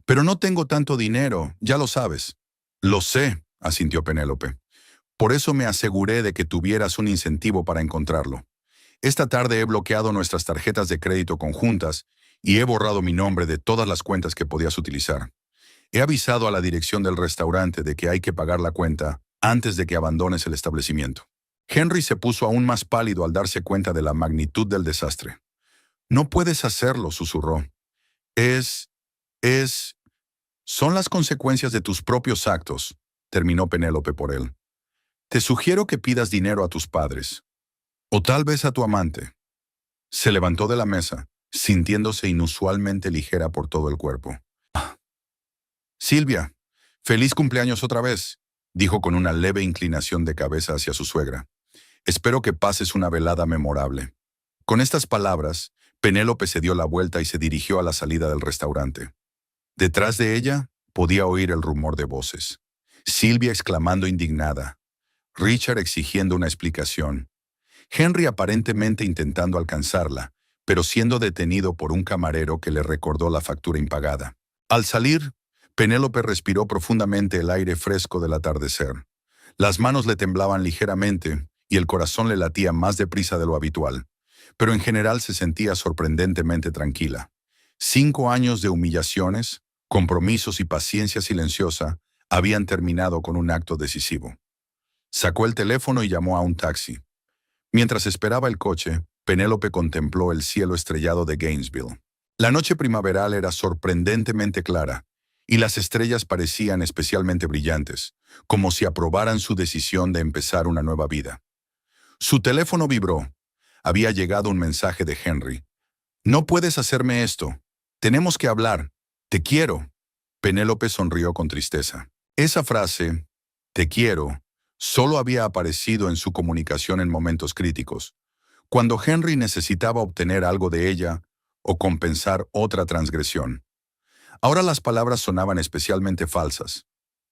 «Pero no tengo tanto dinero, ya lo sabes». «Lo sé», asintió Penélope. «Por eso me aseguré de que tuvieras un incentivo para encontrarlo. Esta tarde he bloqueado nuestras tarjetas de crédito conjuntas y he borrado mi nombre de todas las cuentas que podías utilizar. He avisado a la dirección del restaurante de que hay que pagar la cuenta antes de que abandones el establecimiento». Henry se puso aún más pálido al darse cuenta de la magnitud del desastre. «No puedes hacerlo», susurró. Son las consecuencias de tus propios actos», terminó Penélope por él. «Te sugiero que pidas dinero a tus padres. O tal vez a tu amante». Se levantó de la mesa, sintiéndose inusualmente ligera por todo el cuerpo. «Silvia, feliz cumpleaños otra vez», dijo con una leve inclinación de cabeza hacia su suegra. «Espero que pases una velada memorable». Con estas palabras, Penélope se dio la vuelta y se dirigió a la salida del restaurante. Detrás de ella podía oír el rumor de voces. Silvia exclamando indignada. Richard exigiendo una explicación. Henry aparentemente intentando alcanzarla, pero siendo detenido por un camarero que le recordó la factura impagada. Al salir, Penélope respiró profundamente el aire fresco del atardecer. Las manos le temblaban ligeramente y el corazón le latía más deprisa de lo habitual, pero en general se sentía sorprendentemente tranquila. 5 años de humillaciones, compromisos y paciencia silenciosa habían terminado con un acto decisivo. Sacó el teléfono y llamó a un taxi. Mientras esperaba el coche, Penélope contempló el cielo estrellado de Gainesville. La noche primaveral era sorprendentemente clara, y las estrellas parecían especialmente brillantes, como si aprobaran su decisión de empezar una nueva vida. Su teléfono vibró. Había llegado un mensaje de Henry. «No puedes hacerme esto. Tenemos que hablar. Te quiero». Penélope sonrió con tristeza. Esa frase, «te quiero», solo había aparecido en su comunicación en momentos críticos, cuando Henry necesitaba obtener algo de ella o compensar otra transgresión. Ahora las palabras sonaban especialmente falsas.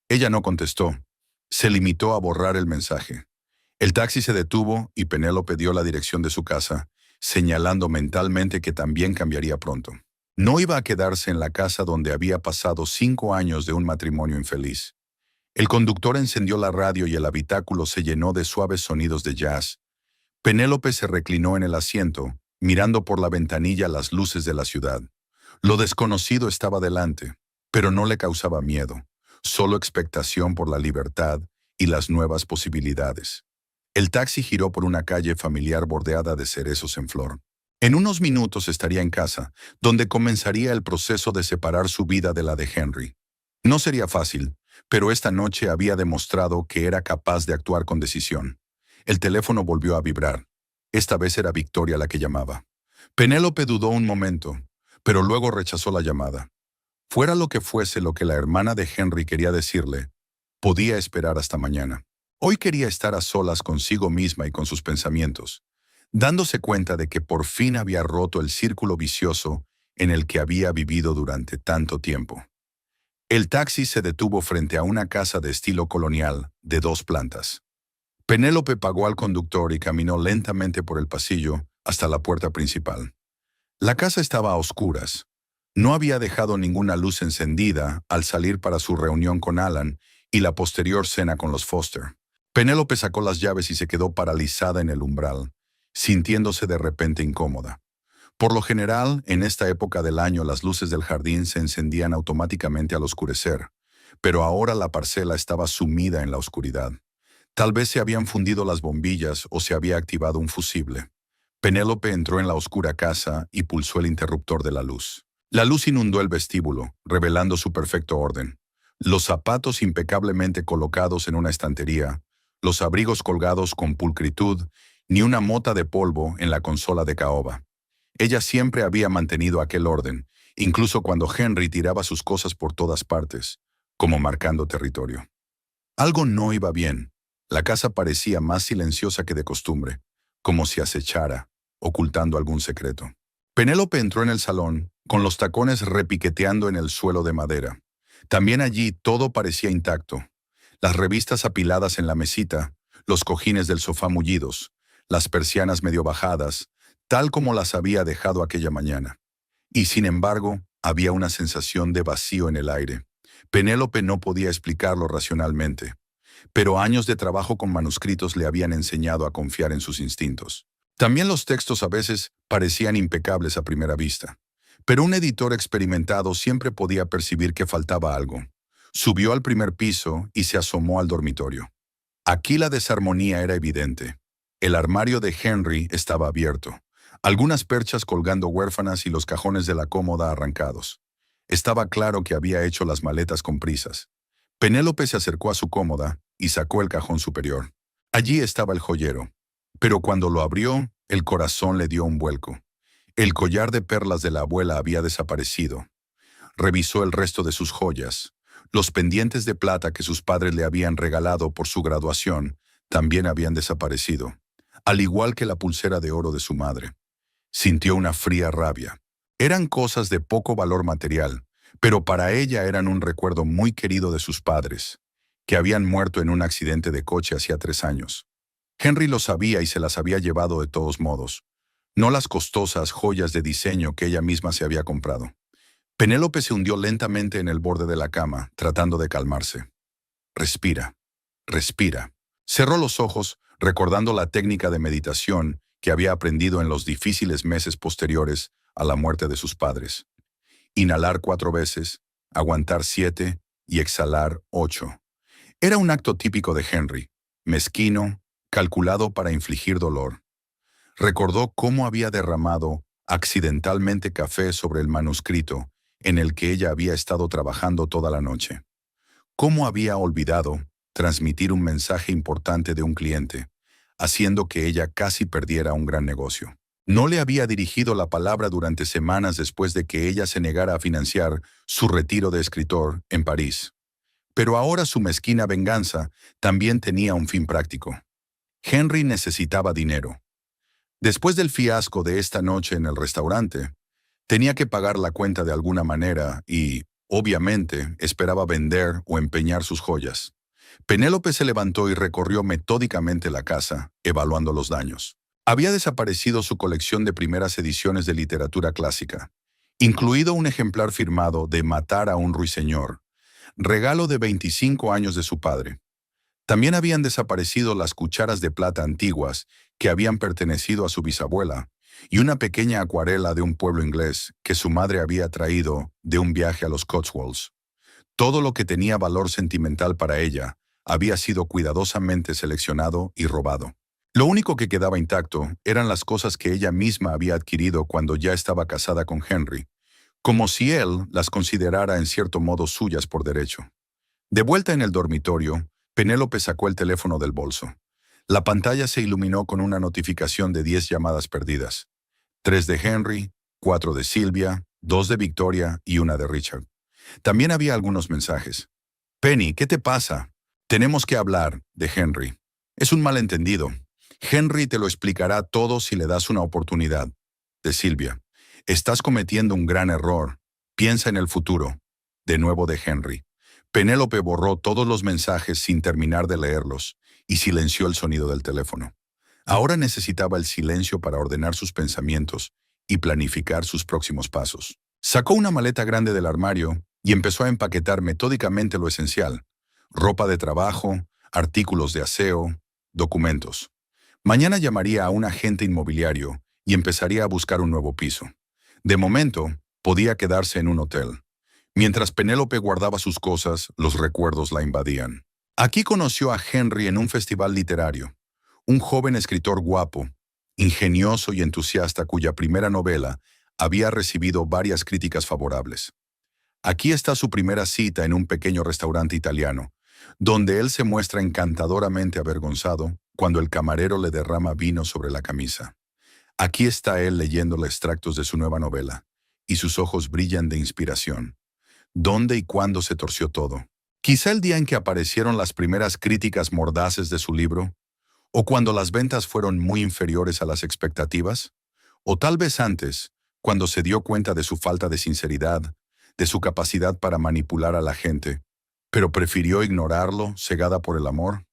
Ella no contestó. Se limitó a borrar el mensaje. El taxi se detuvo y Penélope dio la dirección de su casa, señalando mentalmente que también cambiaría pronto. No iba a quedarse en la casa donde había pasado 5 años de un matrimonio infeliz. El conductor encendió la radio y el habitáculo se llenó de suaves sonidos de jazz. Penélope se reclinó en el asiento, mirando por la ventanilla las luces de la ciudad. Lo desconocido estaba delante, pero no le causaba miedo, solo expectación por la libertad y las nuevas posibilidades. El taxi giró por una calle familiar bordeada de cerezos en flor. En unos minutos estaría en casa, donde comenzaría el proceso de separar su vida de la de Henry. No sería fácil, pero esta noche había demostrado que era capaz de actuar con decisión. El teléfono volvió a vibrar. Esta vez era Victoria la que llamaba. Penélope dudó un momento, pero luego rechazó la llamada. Fuera lo que fuese lo que la hermana de Henry quería decirle, podía esperar hasta mañana. Hoy quería estar a solas consigo misma y con sus pensamientos, dándose cuenta de que por fin había roto el círculo vicioso en el que había vivido durante tanto tiempo. El taxi se detuvo frente a una casa de estilo colonial, de 2 plantas. Penélope pagó al conductor y caminó lentamente por el pasillo hasta la puerta principal. La casa estaba a oscuras. No había dejado ninguna luz encendida al salir para su reunión con Alan y la posterior cena con los Foster. Penélope sacó las llaves y se quedó paralizada en el umbral, sintiéndose de repente incómoda. Por lo general, en esta época del año las luces del jardín se encendían automáticamente al oscurecer, pero ahora la parcela estaba sumida en la oscuridad. Tal vez se habían fundido las bombillas o se había activado un fusible. Penélope entró en la oscura casa y pulsó el interruptor de la luz. La luz inundó el vestíbulo, revelando su perfecto orden. Los zapatos impecablemente colocados en una estantería, los abrigos colgados con pulcritud, ni una mota de polvo en la consola de caoba. Ella siempre había mantenido aquel orden, incluso cuando Henry tiraba sus cosas por todas partes, como marcando territorio. Algo no iba bien. La casa parecía más silenciosa que de costumbre, como si acechara, ocultando algún secreto. Penélope entró en el salón, con los tacones repiqueteando en el suelo de madera. También allí todo parecía intacto. Las revistas apiladas en la mesita, los cojines del sofá mullidos, las persianas medio bajadas, tal como las había dejado aquella mañana. Y sin embargo, había una sensación de vacío en el aire. Penélope no podía explicarlo racionalmente, pero años de trabajo con manuscritos le habían enseñado a confiar en sus instintos. También los textos a veces parecían impecables a primera vista, pero un editor experimentado siempre podía percibir que faltaba algo. Subió al primer piso y se asomó al dormitorio. Aquí la desarmonía era evidente. El armario de Henry estaba abierto, algunas perchas colgando huérfanas y los cajones de la cómoda arrancados. Estaba claro que había hecho las maletas con prisas. Penélope se acercó a su cómoda y sacó el cajón superior. Allí estaba el joyero, pero cuando lo abrió, el corazón le dio un vuelco. El collar de perlas de la abuela había desaparecido. Revisó el resto de sus joyas. Los pendientes de plata que sus padres le habían regalado por su graduación también habían desaparecido, al igual que la pulsera de oro de su madre. Sintió una fría rabia. Eran cosas de poco valor material, pero para ella eran un recuerdo muy querido de sus padres, que habían muerto en un accidente de coche hacía 3 años. Henry lo sabía y se las había llevado de todos modos, no las costosas joyas de diseño que ella misma se había comprado. Penélope se hundió lentamente en el borde de la cama, tratando de calmarse. Respira, respira. Cerró los ojos, recordando la técnica de meditación que había aprendido en los difíciles meses posteriores a la muerte de sus padres. Inhalar 4 veces, aguantar 7 y exhalar 8. Era un acto típico de Henry, mezquino, calculado para infligir dolor. Recordó cómo había derramado accidentalmente café sobre el manuscrito en el que ella había estado trabajando toda la noche. Cómo había olvidado transmitir un mensaje importante de un cliente, haciendo que ella casi perdiera un gran negocio. No le había dirigido la palabra durante semanas después de que ella se negara a financiar su retiro de escritor en París. Pero ahora su mezquina venganza también tenía un fin práctico. Henry necesitaba dinero. Después del fiasco de esta noche en el restaurante, tenía que pagar la cuenta de alguna manera y, obviamente, esperaba vender o empeñar sus joyas. Penélope se levantó y recorrió metódicamente la casa, evaluando los daños. Había desaparecido su colección de primeras ediciones de literatura clásica, incluido un ejemplar firmado de Matar a un ruiseñor, regalo de 25 años de su padre. También habían desaparecido las cucharas de plata antiguas que habían pertenecido a su bisabuela y una pequeña acuarela de un pueblo inglés que su madre había traído de un viaje a los Cotswolds. Todo lo que tenía valor sentimental para ella había sido cuidadosamente seleccionado y robado. Lo único que quedaba intacto eran las cosas que ella misma había adquirido cuando ya estaba casada con Henry, como si él las considerara en cierto modo suyas por derecho. De vuelta en el dormitorio, Penélope sacó el teléfono del bolso. La pantalla se iluminó con una notificación de 10 llamadas perdidas. 3 de Henry, 4 de Sylvia, 2 de Victoria y una de Richard. También había algunos mensajes. Penny, ¿qué te pasa? Tenemos que hablar, de Henry. Es un malentendido. Henry te lo explicará todo si le das una oportunidad. De Sylvia. Estás cometiendo un gran error. Piensa en el futuro. De nuevo de Henry. Penélope borró todos los mensajes sin terminar de leerlos y silenció el sonido del teléfono. Ahora necesitaba el silencio para ordenar sus pensamientos y planificar sus próximos pasos. Sacó una maleta grande del armario y empezó a empaquetar metódicamente lo esencial: ropa de trabajo, artículos de aseo, documentos. Mañana llamaría a un agente inmobiliario y empezaría a buscar un nuevo piso. De momento, podía quedarse en un hotel. Mientras Penélope guardaba sus cosas, los recuerdos la invadían. Aquí conoció a Henry en un festival literario, un joven escritor guapo, ingenioso y entusiasta cuya primera novela había recibido varias críticas favorables. Aquí está su primera cita en un pequeño restaurante italiano, donde él se muestra encantadoramente avergonzado cuando el camarero le derrama vino sobre la camisa. Aquí está él leyéndole extractos de su nueva novela, y sus ojos brillan de inspiración. ¿Dónde y cuándo se torció todo? Quizá el día en que aparecieron las primeras críticas mordaces de su libro, o cuando las ventas fueron muy inferiores a las expectativas, o tal vez antes, cuando se dio cuenta de su falta de sinceridad, de su capacidad para manipular a la gente, pero prefirió ignorarlo, cegada por el amor.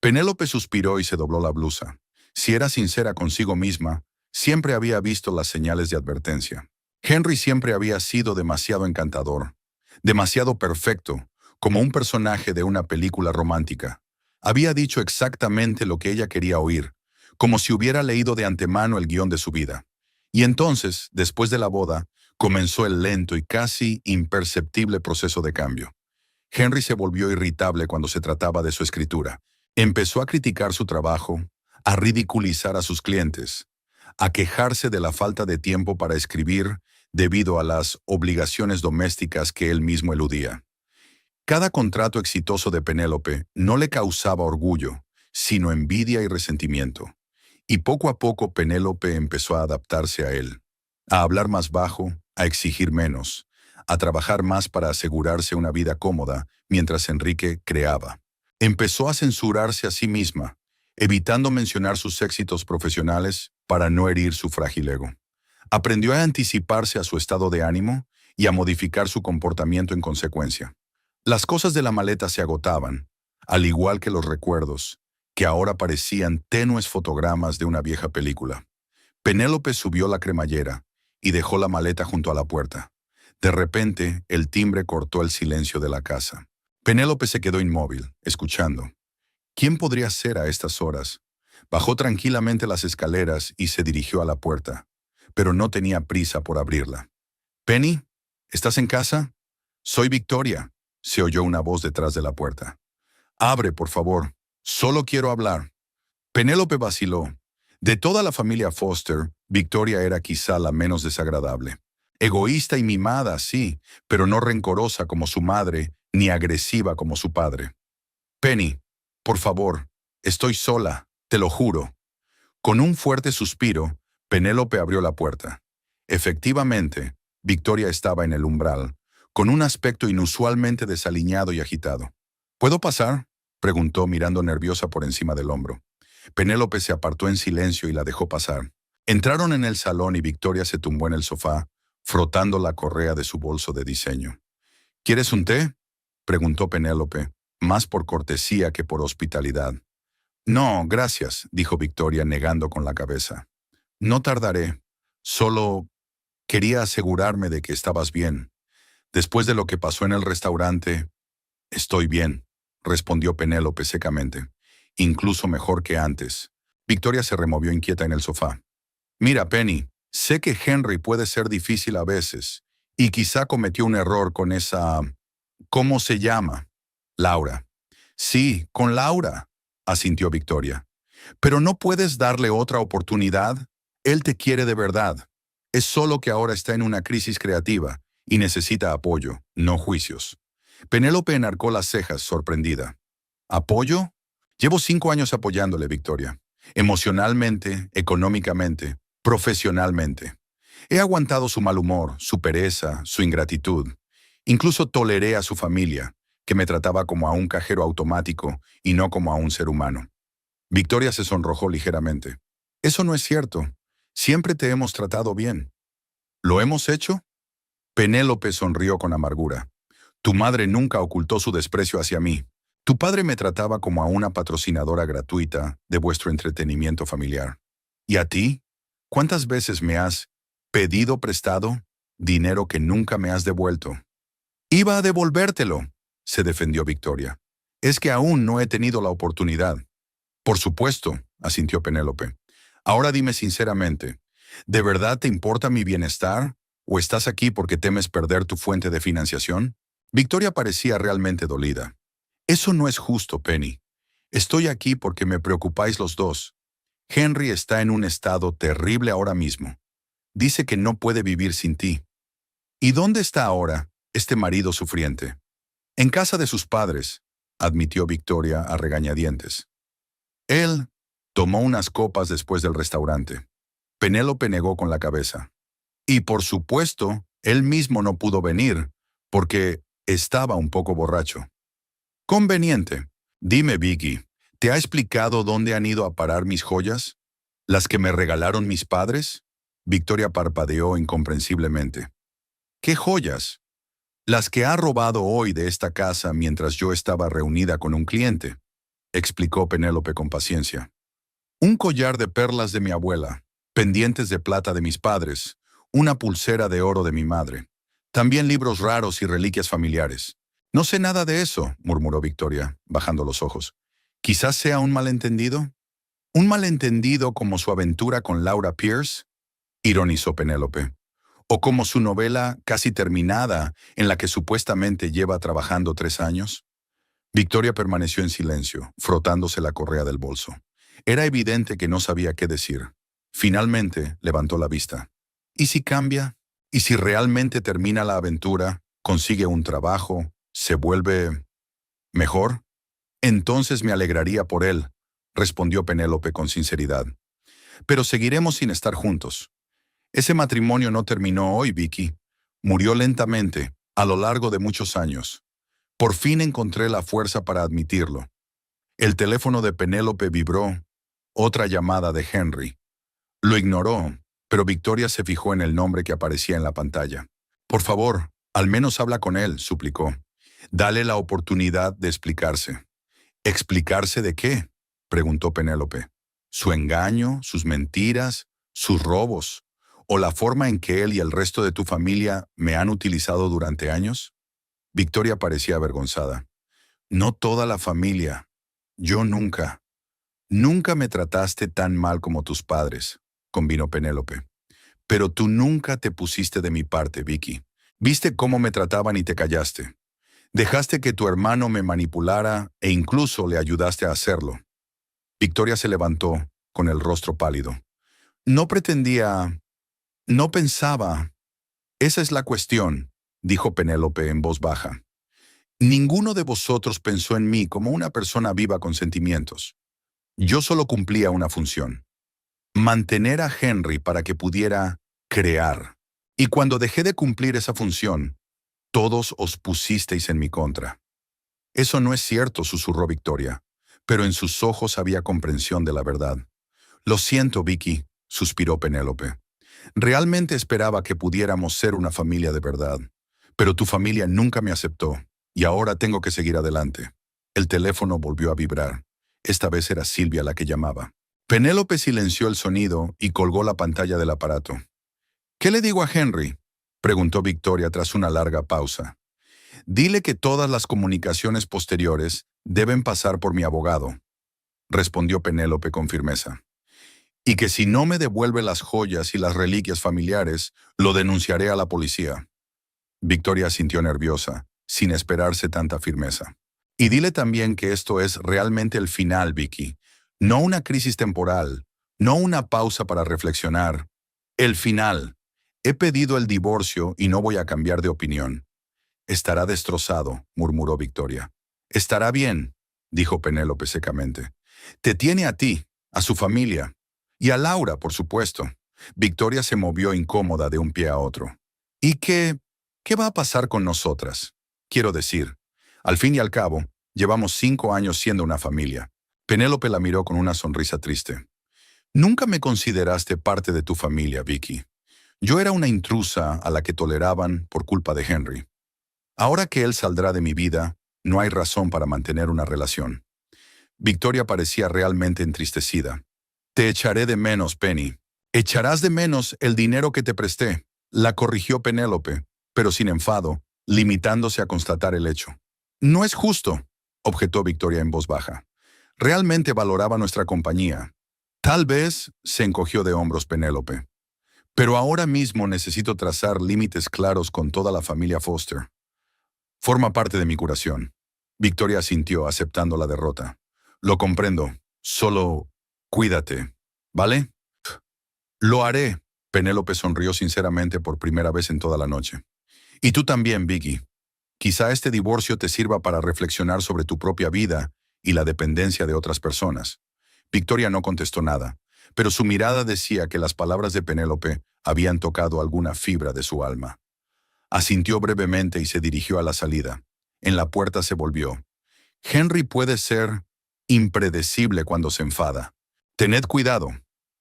Penélope suspiró y se dobló la blusa. Si era sincera consigo misma, siempre había visto las señales de advertencia. Henry siempre había sido demasiado encantador, demasiado perfecto, como un personaje de una película romántica. Había dicho exactamente lo que ella quería oír, como si hubiera leído de antemano el guión de su vida. Y entonces, después de la boda, comenzó el lento y casi imperceptible proceso de cambio. Henry se volvió irritable cuando se trataba de su escritura. Empezó a criticar su trabajo, a ridiculizar a sus clientes, a quejarse de la falta de tiempo para escribir debido a las obligaciones domésticas que él mismo eludía. Cada contrato exitoso de Penélope no le causaba orgullo, sino envidia y resentimiento. Y poco a poco Penélope empezó a adaptarse a él, a hablar más bajo, a exigir menos, a trabajar más para asegurarse una vida cómoda mientras Enrique creaba. Empezó a censurarse a sí misma, evitando mencionar sus éxitos profesionales para no herir su frágil ego. Aprendió a anticiparse a su estado de ánimo y a modificar su comportamiento en consecuencia. Las cosas de la maleta se agotaban, al igual que los recuerdos, que ahora parecían tenues fotogramas de una vieja película. Penélope subió la cremallera y dejó la maleta junto a la puerta. De repente, el timbre cortó el silencio de la casa. Penélope se quedó inmóvil, escuchando. ¿Quién podría ser a estas horas? Bajó tranquilamente las escaleras y se dirigió a la puerta, pero no tenía prisa por abrirla. «Penny, ¿estás en casa?» «Soy Victoria», se oyó una voz detrás de la puerta. «Abre, por favor. Solo quiero hablar». Penélope vaciló. De toda la familia Foster, Victoria era quizá la menos desagradable. Egoísta y mimada, sí, pero no rencorosa como su madre, ni agresiva como su padre. «Penny, por favor, estoy sola, te lo juro». Con un fuerte suspiro, Penélope abrió la puerta. Efectivamente, Victoria estaba en el umbral, con un aspecto inusualmente desaliñado y agitado. «¿Puedo pasar?», preguntó mirando nerviosa por encima del hombro. Penélope se apartó en silencio y la dejó pasar. Entraron en el salón y Victoria se tumbó en el sofá, frotando la correa de su bolso de diseño. «¿Quieres un té?», preguntó Penélope, más por cortesía que por hospitalidad. «No, gracias», dijo Victoria negando con la cabeza. «No tardaré. Solo quería asegurarme de que estabas bien. Después de lo que pasó en el restaurante, Estoy bien, respondió Penélope secamente. Incluso mejor que antes. Victoria se removió inquieta en el sofá. Mira, Penny, sé que Henry puede ser difícil a veces, y quizá cometió un error con esa... ¿Cómo se llama? Laura. Sí, con Laura, asintió Victoria. Pero no puedes darle otra oportunidad. Él te quiere de verdad. Es solo que ahora está en una crisis creativa y necesita apoyo, no juicios. Penélope enarcó las cejas, sorprendida. ¿Apoyo? Llevo 5 años apoyándole, Victoria. Emocionalmente, económicamente, profesionalmente. He aguantado su mal humor, su pereza, su ingratitud. Incluso toleré a su familia, que me trataba como a un cajero automático y no como a un ser humano. Victoria se sonrojó ligeramente. Eso no es cierto. Siempre te hemos tratado bien. ¿Lo hemos hecho? Penélope sonrió con amargura. Tu madre nunca ocultó su desprecio hacia mí. Tu padre me trataba como a una patrocinadora gratuita de vuestro entretenimiento familiar. ¿Y a ti? ¿Cuántas veces me has pedido prestado dinero que nunca me has devuelto? Iba a devolvértelo, se defendió Victoria. Es que aún no he tenido la oportunidad. Por supuesto, asintió Penélope. Ahora dime sinceramente, ¿de verdad te importa mi bienestar? ¿O estás aquí porque temes perder tu fuente de financiación? Victoria parecía realmente dolida. Eso no es justo, Penny. Estoy aquí porque me preocupáis los dos. Henry está en un estado terrible ahora mismo. Dice que no puede vivir sin ti. ¿Y dónde está ahora este marido sufriente? En casa de sus padres, admitió Victoria a regañadientes. Él tomó unas copas después del restaurante. Penélope negó con la cabeza. Y por supuesto, él mismo no pudo venir, porque estaba un poco borracho. Conveniente. Dime, Vicky, ¿te ha explicado dónde han ido a parar mis joyas? ¿Las que me regalaron mis padres? Victoria parpadeó incomprensiblemente. ¿Qué joyas? Las que ha robado hoy de esta casa mientras yo estaba reunida con un cliente, explicó Penélope con paciencia. Un collar de perlas de mi abuela, pendientes de plata de mis padres, una pulsera de oro de mi madre. También libros raros y reliquias familiares. No sé nada de eso, murmuró Victoria, bajando los ojos. ¿Quizás sea un malentendido? ¿Un malentendido como su aventura con Laura Pierce? Ironizó Penélope. ¿O como su novela casi terminada, en la que supuestamente lleva trabajando 3 años? Victoria permaneció en silencio, frotándose la correa del bolso. Era evidente que no sabía qué decir. Finalmente levantó la vista. ¿Y si cambia? ¿Y si realmente termina la aventura, consigue un trabajo, se vuelve mejor? Entonces me alegraría por él, respondió Penélope con sinceridad. Pero seguiremos sin estar juntos. Ese matrimonio no terminó hoy, Vicky. Murió lentamente, a lo largo de muchos años. Por fin encontré la fuerza para admitirlo. El teléfono de Penélope vibró. Otra llamada de Henry. Lo ignoró, pero Victoria se fijó en el nombre que aparecía en la pantalla. Por favor, al menos habla con él, suplicó. Dale la oportunidad de explicarse. ¿Explicarse de qué? Preguntó Penélope. ¿Su engaño, sus mentiras, sus robos, o la forma en que él y el resto de tu familia me han utilizado durante años? Victoria parecía avergonzada. No toda la familia. Yo nunca. Nunca me trataste tan mal como tus padres, convino Penélope. Pero tú nunca te pusiste de mi parte, Vicky. Viste cómo me trataban y te callaste. Dejaste que tu hermano me manipulara e incluso le ayudaste a hacerlo. Victoria se levantó, con el rostro pálido. No pretendía... No pensaba... Esa es la cuestión, dijo Penélope en voz baja. Ninguno de vosotros pensó en mí como una persona viva con sentimientos. Yo solo cumplía una función. Mantener a Henry para que pudiera crear. Y cuando dejé de cumplir esa función, todos os pusisteis en mi contra. Eso no es cierto, susurró Victoria, pero en sus ojos había comprensión de la verdad. Lo siento, Vicky, suspiró Penélope. Realmente esperaba que pudiéramos ser una familia de verdad, pero tu familia nunca me aceptó, y ahora tengo que seguir adelante. El teléfono volvió a vibrar. Esta vez era Silvia la que llamaba. Penélope silenció el sonido y colgó la pantalla del aparato. ¿Qué le digo a Henry?, preguntó Victoria tras una larga pausa. Dile que todas las comunicaciones posteriores deben pasar por mi abogado, respondió Penélope con firmeza. Y que si no me devuelve las joyas y las reliquias familiares, lo denunciaré a la policía. Victoria sintió nerviosa, sin esperarse tanta firmeza. Y dile también que esto es realmente el final, Vicky. No una crisis temporal, no una pausa para reflexionar. El final. He pedido el divorcio y no voy a cambiar de opinión. Estará destrozado, murmuró Victoria. Estará bien, dijo Penélope secamente. Te tiene a ti, a su familia. Y a Laura, por supuesto. Victoria se movió incómoda de un pie a otro. ¿Y qué va a pasar con nosotras? Quiero decir, al fin y al cabo, llevamos 5 años siendo una familia. Penélope la miró con una sonrisa triste. Nunca me consideraste parte de tu familia, Vicky. Yo era una intrusa a la que toleraban por culpa de Henry. Ahora que él saldrá de mi vida, no hay razón para mantener una relación. Victoria parecía realmente entristecida. Te echaré de menos, Penny. Echarás de menos el dinero que te presté, la corrigió Penélope, pero sin enfado, limitándose a constatar el hecho. No es justo, objetó Victoria en voz baja. Realmente valoraba nuestra compañía. Tal vez, se encogió de hombros Penélope. Pero ahora mismo necesito trazar límites claros con toda la familia Foster. Forma parte de mi curación. Victoria asintió, aceptando la derrota. Lo comprendo. Solo cuídate, ¿vale? Lo haré. Penélope sonrió sinceramente por primera vez en toda la noche. Y tú también, Vicky. Quizá este divorcio te sirva para reflexionar sobre tu propia vida y la dependencia de otras personas. Victoria no contestó nada, pero su mirada decía que las palabras de Penélope habían tocado alguna fibra de su alma. Asintió brevemente y se dirigió a la salida. En la puerta se volvió. Henry puede ser impredecible cuando se enfada. Tened cuidado.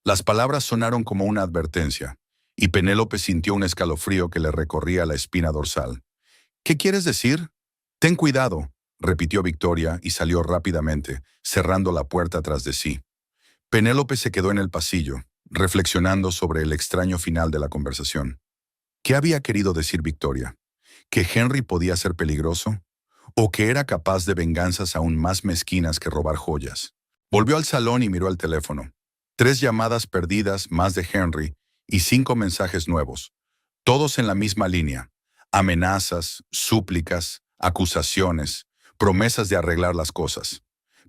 Las palabras sonaron como una advertencia, y Penélope sintió un escalofrío que le recorría la espina dorsal. ¿Qué quieres decir? Ten cuidado, repitió Victoria y salió rápidamente, cerrando la puerta tras de sí. Penélope se quedó en el pasillo, reflexionando sobre el extraño final de la conversación. ¿Qué había querido decir Victoria? ¿Que Henry podía ser peligroso? ¿O que era capaz de venganzas aún más mezquinas que robar joyas? Volvió al salón y miró el teléfono. 3 llamadas perdidas más de Henry y 5 mensajes nuevos, todos en la misma línea. Amenazas, súplicas, acusaciones, promesas de arreglar las cosas.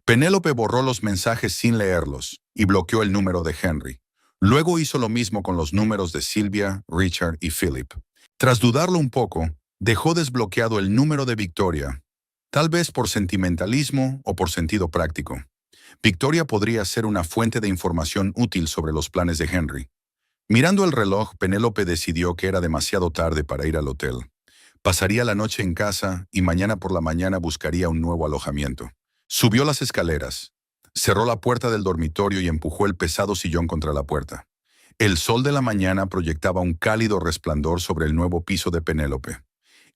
Penélope borró los mensajes sin leerlos y bloqueó el número de Henry. Luego hizo lo mismo con los números de Sylvia, Richard y Philip. Tras dudarlo un poco, dejó desbloqueado el número de Victoria, tal vez por sentimentalismo o por sentido práctico. Victoria podría ser una fuente de información útil sobre los planes de Henry. Mirando el reloj, Penélope decidió que era demasiado tarde para ir al hotel. Pasaría la noche en casa y mañana por la mañana buscaría un nuevo alojamiento. Subió las escaleras, cerró la puerta del dormitorio y empujó el pesado sillón contra la puerta. El sol de la mañana proyectaba un cálido resplandor sobre el nuevo piso de Penélope.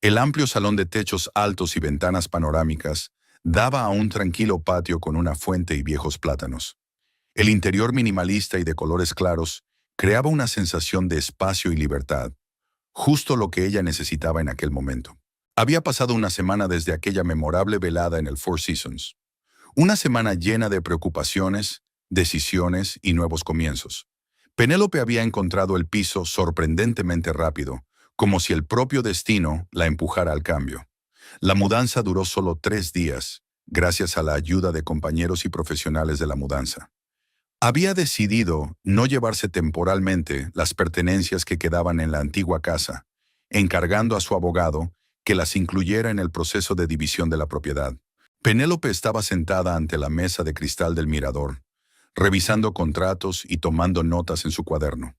El amplio salón de techos altos y ventanas panorámicas daba a un tranquilo patio con una fuente y viejos plátanos. El interior minimalista y de colores claros creaba una sensación de espacio y libertad, justo lo que ella necesitaba en aquel momento. Había pasado una semana desde aquella memorable velada en el Four Seasons. Una semana llena de preocupaciones, decisiones y nuevos comienzos. Penélope había encontrado el piso sorprendentemente rápido, como si el propio destino la empujara al cambio. La mudanza duró solo 3 días, gracias a la ayuda de compañeros y profesionales de la mudanza. Había decidido no llevarse temporalmente las pertenencias que quedaban en la antigua casa, encargando a su abogado que las incluyera en el proceso de división de la propiedad. Penélope estaba sentada ante la mesa de cristal del mirador, revisando contratos y tomando notas en su cuaderno.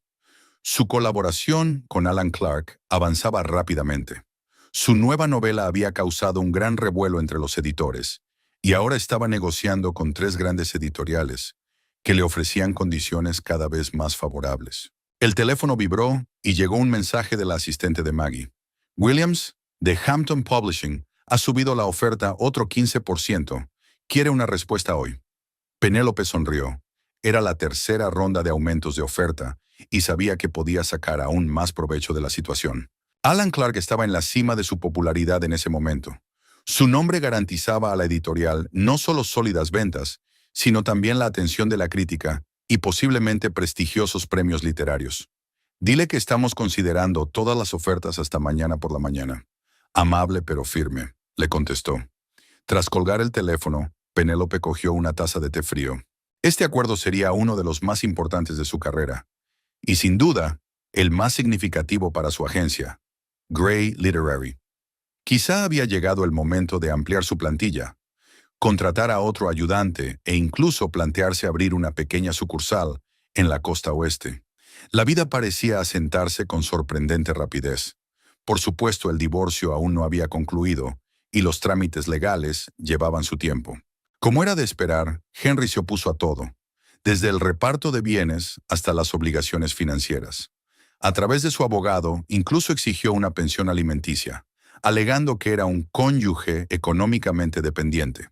Su colaboración con Alan Clark avanzaba rápidamente. Su nueva novela había causado un gran revuelo entre los editores, y ahora estaba negociando con 3 grandes editoriales, que le ofrecían condiciones cada vez más favorables. El teléfono vibró y llegó un mensaje de la asistente de Maggie. Williams, de Hampton Publishing, ha subido la oferta otro 15%. Quiere una respuesta hoy. Penélope sonrió. Era la tercera ronda de aumentos de oferta y sabía que podía sacar aún más provecho de la situación. Alan Clark estaba en la cima de su popularidad en ese momento. Su nombre garantizaba a la editorial no solo sólidas ventas, sino también la atención de la crítica y posiblemente prestigiosos premios literarios. Dile que estamos considerando todas las ofertas hasta mañana por la mañana. Amable pero firme, le contestó. Tras colgar el teléfono, Penélope cogió una taza de té frío. Este acuerdo sería uno de los más importantes de su carrera, y sin duda, el más significativo para su agencia, Gray Literary. Quizá había llegado el momento de ampliar su plantilla, contratar a otro ayudante e incluso plantearse abrir una pequeña sucursal en la costa oeste. La vida parecía asentarse con sorprendente rapidez. Por supuesto, el divorcio aún no había concluido y los trámites legales llevaban su tiempo. Como era de esperar, Henry se opuso a todo, desde el reparto de bienes hasta las obligaciones financieras. A través de su abogado, incluso exigió una pensión alimenticia, alegando que era un cónyuge económicamente dependiente.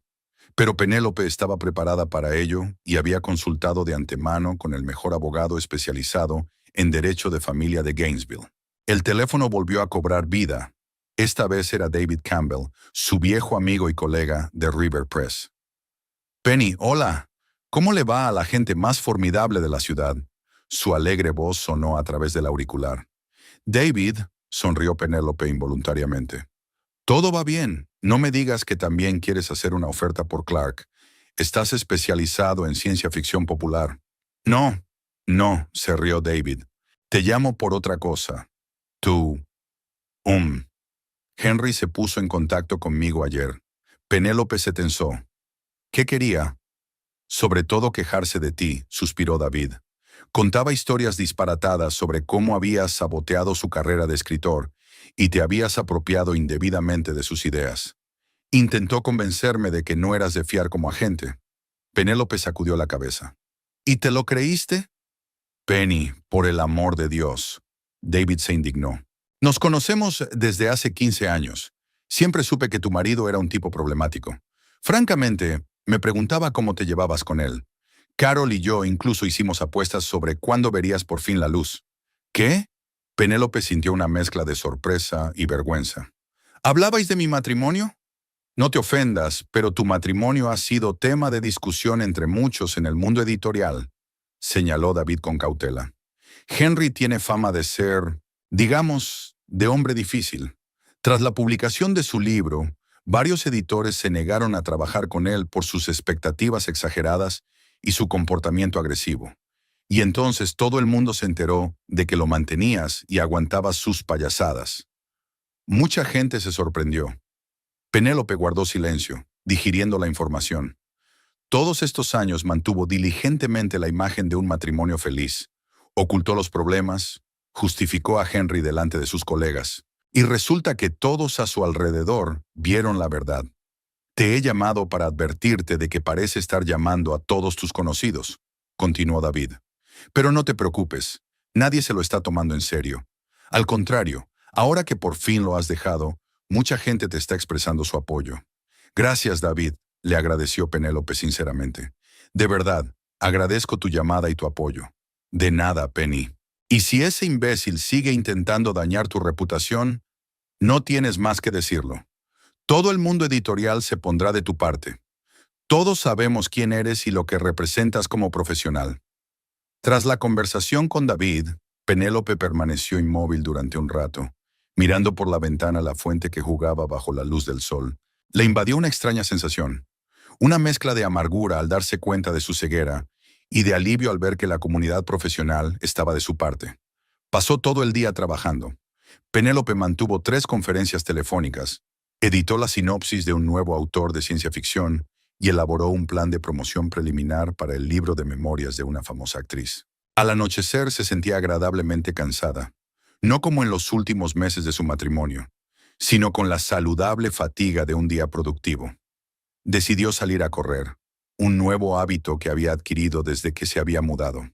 Pero Penélope estaba preparada para ello y había consultado de antemano con el mejor abogado especializado en derecho de familia de Gainesville. El teléfono volvió a cobrar vida. Esta vez era David Campbell, su viejo amigo y colega de River Press. «Penny, hola. ¿Cómo le va a la gente más formidable de la ciudad?». Su alegre voz sonó a través del auricular. «David», sonrió Penélope involuntariamente. «Todo va bien. No me digas que también quieres hacer una oferta por Clark. Estás especializado en ciencia ficción popular». No, se rió David. «Te llamo por otra cosa. Tú... Henry se puso en contacto conmigo ayer». Penélope se tensó. «¿Qué quería?» «Sobre todo quejarse de ti», suspiró David. «Contaba historias disparatadas sobre cómo habías saboteado su carrera de escritor y te habías apropiado indebidamente de sus ideas. Intentó convencerme de que no eras de fiar como agente». Penélope sacudió la cabeza. «¿Y te lo creíste?». «Penny, por el amor de Dios». David se indignó. «Nos conocemos desde hace 15 años. Siempre supe que tu marido era un tipo problemático. Francamente, me preguntaba cómo te llevabas con él. Carol y yo incluso hicimos apuestas sobre cuándo verías por fin la luz». «¿Qué?». Penélope sintió una mezcla de sorpresa y vergüenza. «¿Hablabais de mi matrimonio?». «No te ofendas, pero tu matrimonio ha sido tema de discusión entre muchos en el mundo editorial», señaló David con cautela. «Henry tiene fama de ser, digamos, de hombre difícil. Tras la publicación de su libro, varios editores se negaron a trabajar con él por sus expectativas exageradas y su comportamiento agresivo. Y entonces todo el mundo se enteró de que lo mantenías y aguantabas sus payasadas». Mucha gente se sorprendió. Penélope guardó silencio, digiriendo la información. Todos estos años mantuvo diligentemente la imagen de un matrimonio feliz. Ocultó los problemas, justificó a Henry delante de sus colegas. Y resulta que todos a su alrededor vieron la verdad. «Te he llamado para advertirte de que parece estar llamando a todos tus conocidos», continuó David. «Pero no te preocupes, nadie se lo está tomando en serio. Al contrario, ahora que por fin lo has dejado, mucha gente te está expresando su apoyo». «Gracias, David», le agradeció Penélope sinceramente. «De verdad, agradezco tu llamada y tu apoyo». «De nada, Penny. Y si ese imbécil sigue intentando dañar tu reputación, no tienes más que decirlo. Todo el mundo editorial se pondrá de tu parte. Todos sabemos quién eres y lo que representas como profesional». Tras la conversación con David, Penélope permaneció inmóvil durante un rato, mirando por la ventana la fuente que jugaba bajo la luz del sol. Le invadió una extraña sensación, una mezcla de amargura al darse cuenta de su ceguera y de alivio al ver que la comunidad profesional estaba de su parte. Pasó todo el día trabajando. Penélope mantuvo 3 conferencias telefónicas, editó la sinopsis de un nuevo autor de ciencia ficción y elaboró un plan de promoción preliminar para el libro de memorias de una famosa actriz. Al anochecer se sentía agradablemente cansada, no como en los últimos meses de su matrimonio, sino con la saludable fatiga de un día productivo. Decidió salir a correr, un nuevo hábito que había adquirido desde que se había mudado.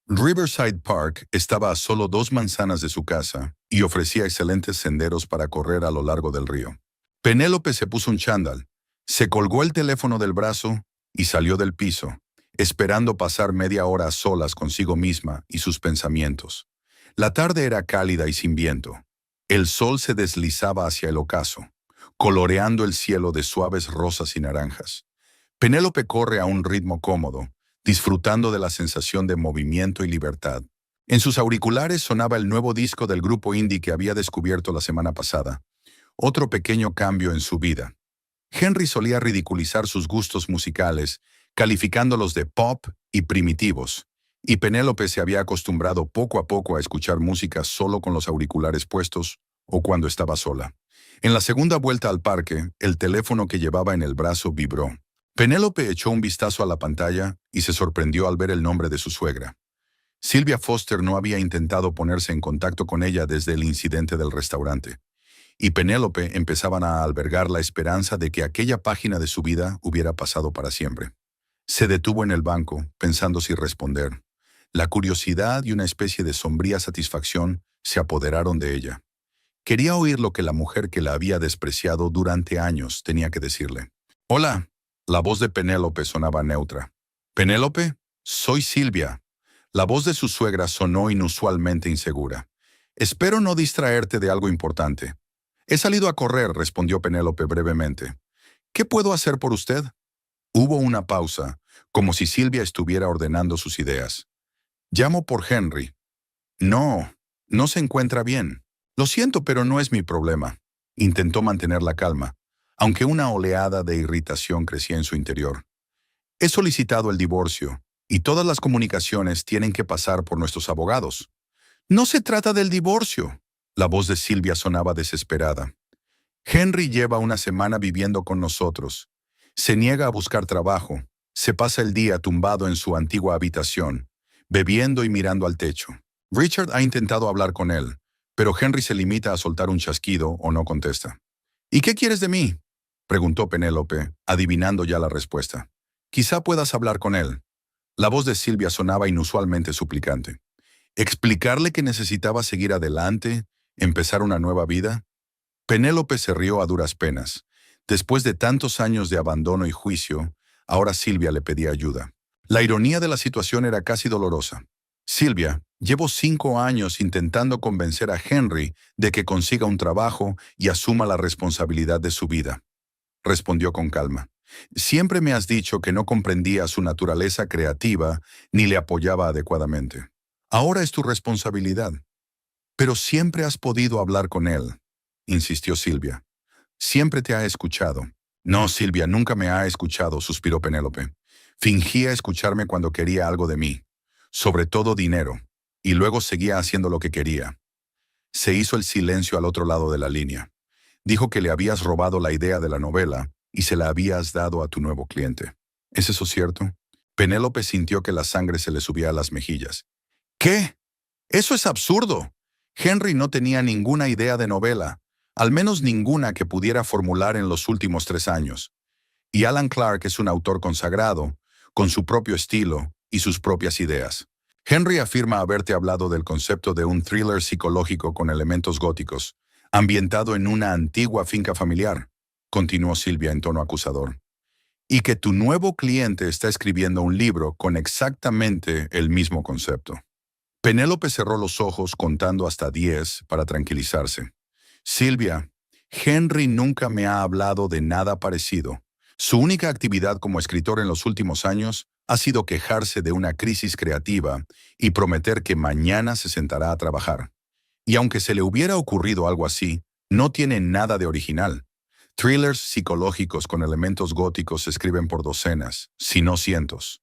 Riverside Park estaba a solo 2 manzanas de su casa y ofrecía excelentes senderos para correr a lo largo del río. Penélope se puso un chándal, se colgó el teléfono del brazo y salió del piso, esperando pasar media hora a solas consigo misma y sus pensamientos. La tarde era cálida y sin viento. El sol se deslizaba hacia el ocaso, coloreando el cielo de suaves rosas y naranjas. Penélope corre a un ritmo cómodo, disfrutando de la sensación de movimiento y libertad. En sus auriculares sonaba el nuevo disco del grupo indie que había descubierto la semana pasada. Otro pequeño cambio en su vida. Henry solía ridiculizar sus gustos musicales, calificándolos de pop y primitivos, y Penélope se había acostumbrado poco a poco a escuchar música solo con los auriculares puestos o cuando estaba sola. En la segunda vuelta al parque, el teléfono que llevaba en el brazo vibró. Penélope echó un vistazo a la pantalla y se sorprendió al ver el nombre de su suegra. Sylvia Foster no había intentado ponerse en contacto con ella desde el incidente del restaurante, y Penélope empezaban a albergar la esperanza de que aquella página de su vida hubiera pasado para siempre. Se detuvo en el banco, pensando si responder. La curiosidad y una especie de sombría satisfacción se apoderaron de ella. Quería oír lo que la mujer que la había despreciado durante años tenía que decirle. «Hola». La voz de Penélope sonaba neutra. «Penélope, soy Sylvia». La voz de su suegra sonó inusualmente insegura. «Espero no distraerte de algo importante». «He salido a correr», respondió Penélope brevemente. «¿Qué puedo hacer por usted?» Hubo una pausa, como si Sylvia estuviera ordenando sus ideas. «Llamo por Henry». «No, no se encuentra bien». «Lo siento, pero no es mi problema». Intentó mantener la calma, aunque una oleada de irritación crecía en su interior. «He solicitado el divorcio, y todas las comunicaciones tienen que pasar por nuestros abogados». «No se trata del divorcio». La voz de Sylvia sonaba desesperada. «Henry lleva una semana viviendo con nosotros. Se niega a buscar trabajo. Se pasa el día tumbado en su antigua habitación, bebiendo y mirando al techo. Richard ha intentado hablar con él, pero Henry se limita a soltar un chasquido o no contesta». «¿Y qué quieres de mí?», preguntó Penélope, adivinando ya la respuesta. «Quizá puedas hablar con él». La voz de Sylvia sonaba inusualmente suplicante. ¿Explicarle que necesitaba seguir adelante, empezar una nueva vida? Penélope se rió a duras penas. Después de tantos años de abandono y juicio, ahora Sylvia le pedía ayuda. La ironía de la situación era casi dolorosa. «Sylvia, llevo 5 años intentando convencer a Henry de que consiga un trabajo y asuma la responsabilidad de su vida», respondió con calma. «Siempre me has dicho que no comprendía su naturaleza creativa ni le apoyaba adecuadamente. Ahora es tu responsabilidad». «Pero siempre has podido hablar con él», insistió Sylvia. «Siempre te ha escuchado». «No, Sylvia, nunca me ha escuchado», suspiró Penélope. «Fingía escucharme cuando quería algo de mí, sobre todo dinero, y luego seguía haciendo lo que quería». Se hizo el silencio al otro lado de la línea. «Dijo que le habías robado la idea de la novela y se la habías dado a tu nuevo cliente. ¿Es eso cierto?» Penélope sintió que la sangre se le subía a las mejillas. «¿Qué? Eso es absurdo. Henry no tenía ninguna idea de novela, al menos ninguna que pudiera formular en los últimos 3 años. Y Alan Clark es un autor consagrado, con su propio estilo y sus propias ideas. Henry afirma haberte hablado del concepto de un thriller psicológico con elementos góticos, ambientado en una antigua finca familiar», continuó Sylvia en tono acusador. «Y que tu nuevo cliente está escribiendo un libro con exactamente el mismo concepto». Penélope cerró los ojos contando hasta 10 para tranquilizarse. «Sylvia, Henry nunca me ha hablado de nada parecido. Su única actividad como escritor en los últimos años ha sido quejarse de una crisis creativa y prometer que mañana se sentará a trabajar. Y aunque se le hubiera ocurrido algo así, no tiene nada de original. Thrillers psicológicos con elementos góticos se escriben por docenas, si no cientos.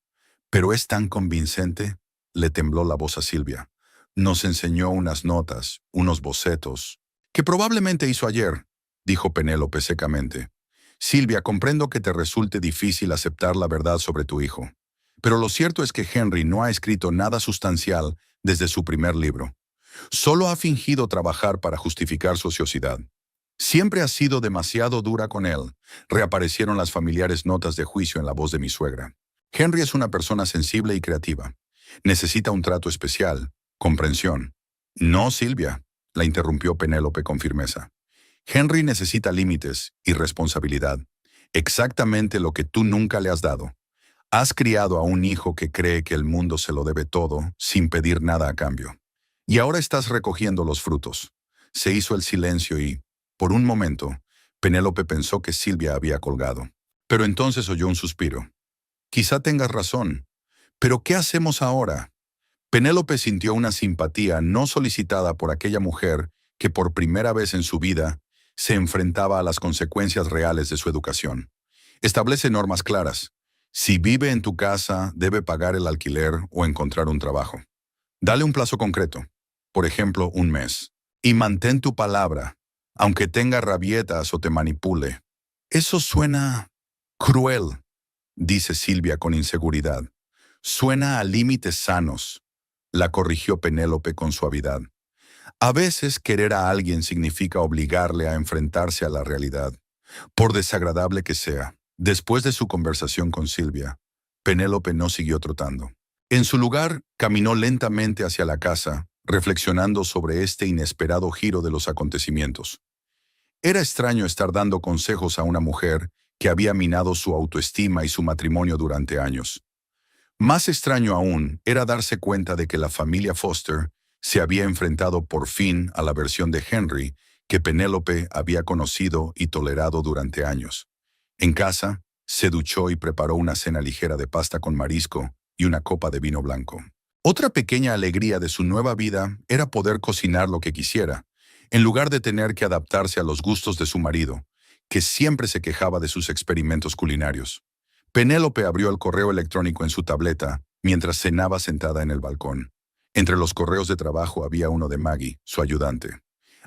Pero es tan convincente», le tembló la voz a Sylvia. «Nos enseñó unas notas, unos bocetos, que probablemente hizo ayer», dijo Penélope secamente. «Sylvia, comprendo que te resulte difícil aceptar la verdad sobre tu hijo. Pero lo cierto es que Henry no ha escrito nada sustancial desde su primer libro. Solo ha fingido trabajar para justificar su ociosidad. Siempre ha sido demasiado dura con él». Reaparecieron las familiares notas de juicio en la voz de mi suegra. «Henry es una persona sensible y creativa. Necesita un trato especial, comprensión». «No, Sylvia», la interrumpió Penélope con firmeza. «Henry necesita límites y responsabilidad. Exactamente lo que tú nunca le has dado. Has criado a un hijo que cree que el mundo se lo debe todo sin pedir nada a cambio. Y ahora estás recogiendo los frutos. Se hizo el silencio y, por un momento, Penélope pensó que Silvia había colgado. Pero entonces oyó un suspiro. Quizá tengas razón. ¿Pero qué hacemos ahora? Penélope sintió una simpatía no solicitada por aquella mujer que por primera vez en su vida se enfrentaba a las consecuencias reales de su educación. Establece normas claras. Si vive en tu casa, debe pagar el alquiler o encontrar un trabajo. Dale un plazo concreto, por ejemplo, un mes. Y mantén tu palabra, aunque tenga rabietas o te manipule. Eso suena cruel, dice Silvia con inseguridad. Suena a límites sanos, la corrigió Penélope con suavidad. A veces querer a alguien significa obligarle a enfrentarse a la realidad, por desagradable que sea. Después de su conversación con Silvia, Penélope no siguió trotando. En su lugar, caminó lentamente hacia la casa, reflexionando sobre este inesperado giro de los acontecimientos. Era extraño estar dando consejos a una mujer que había minado su autoestima y su matrimonio durante años. Más extraño aún era darse cuenta de que la familia Foster se había enfrentado por fin a la versión de Henry que Penélope había conocido y tolerado durante años. En casa, se duchó y preparó una cena ligera de pasta con marisco y una copa de vino blanco. Otra pequeña alegría de su nueva vida era poder cocinar lo que quisiera, en lugar de tener que adaptarse a los gustos de su marido, que siempre se quejaba de sus experimentos culinarios. Penélope abrió el correo electrónico en su tableta mientras cenaba sentada en el balcón. Entre los correos de trabajo había uno de Maggie, su ayudante.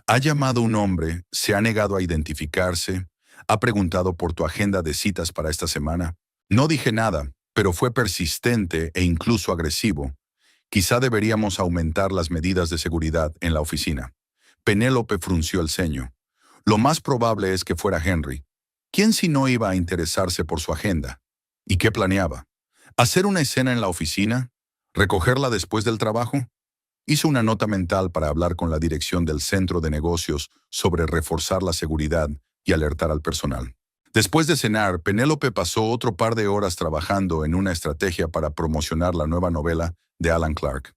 Ha llamado un hombre, se ha negado a identificarse, ha preguntado por tu agenda de citas para esta semana. No dije nada, pero fue persistente e incluso agresivo. Quizá deberíamos aumentar las medidas de seguridad en la oficina. Penélope frunció el ceño. Lo más probable es que fuera Henry. ¿Quién si no iba a interesarse por su agenda? ¿Y qué planeaba? ¿Hacer una escena en la oficina? ¿Recogerla después del trabajo? Hizo una nota mental para hablar con la dirección del centro de negocios sobre reforzar la seguridad y alertar al personal. Después de cenar, Penélope pasó otro par de horas trabajando en una estrategia para promocionar la nueva novela de Alan Clark.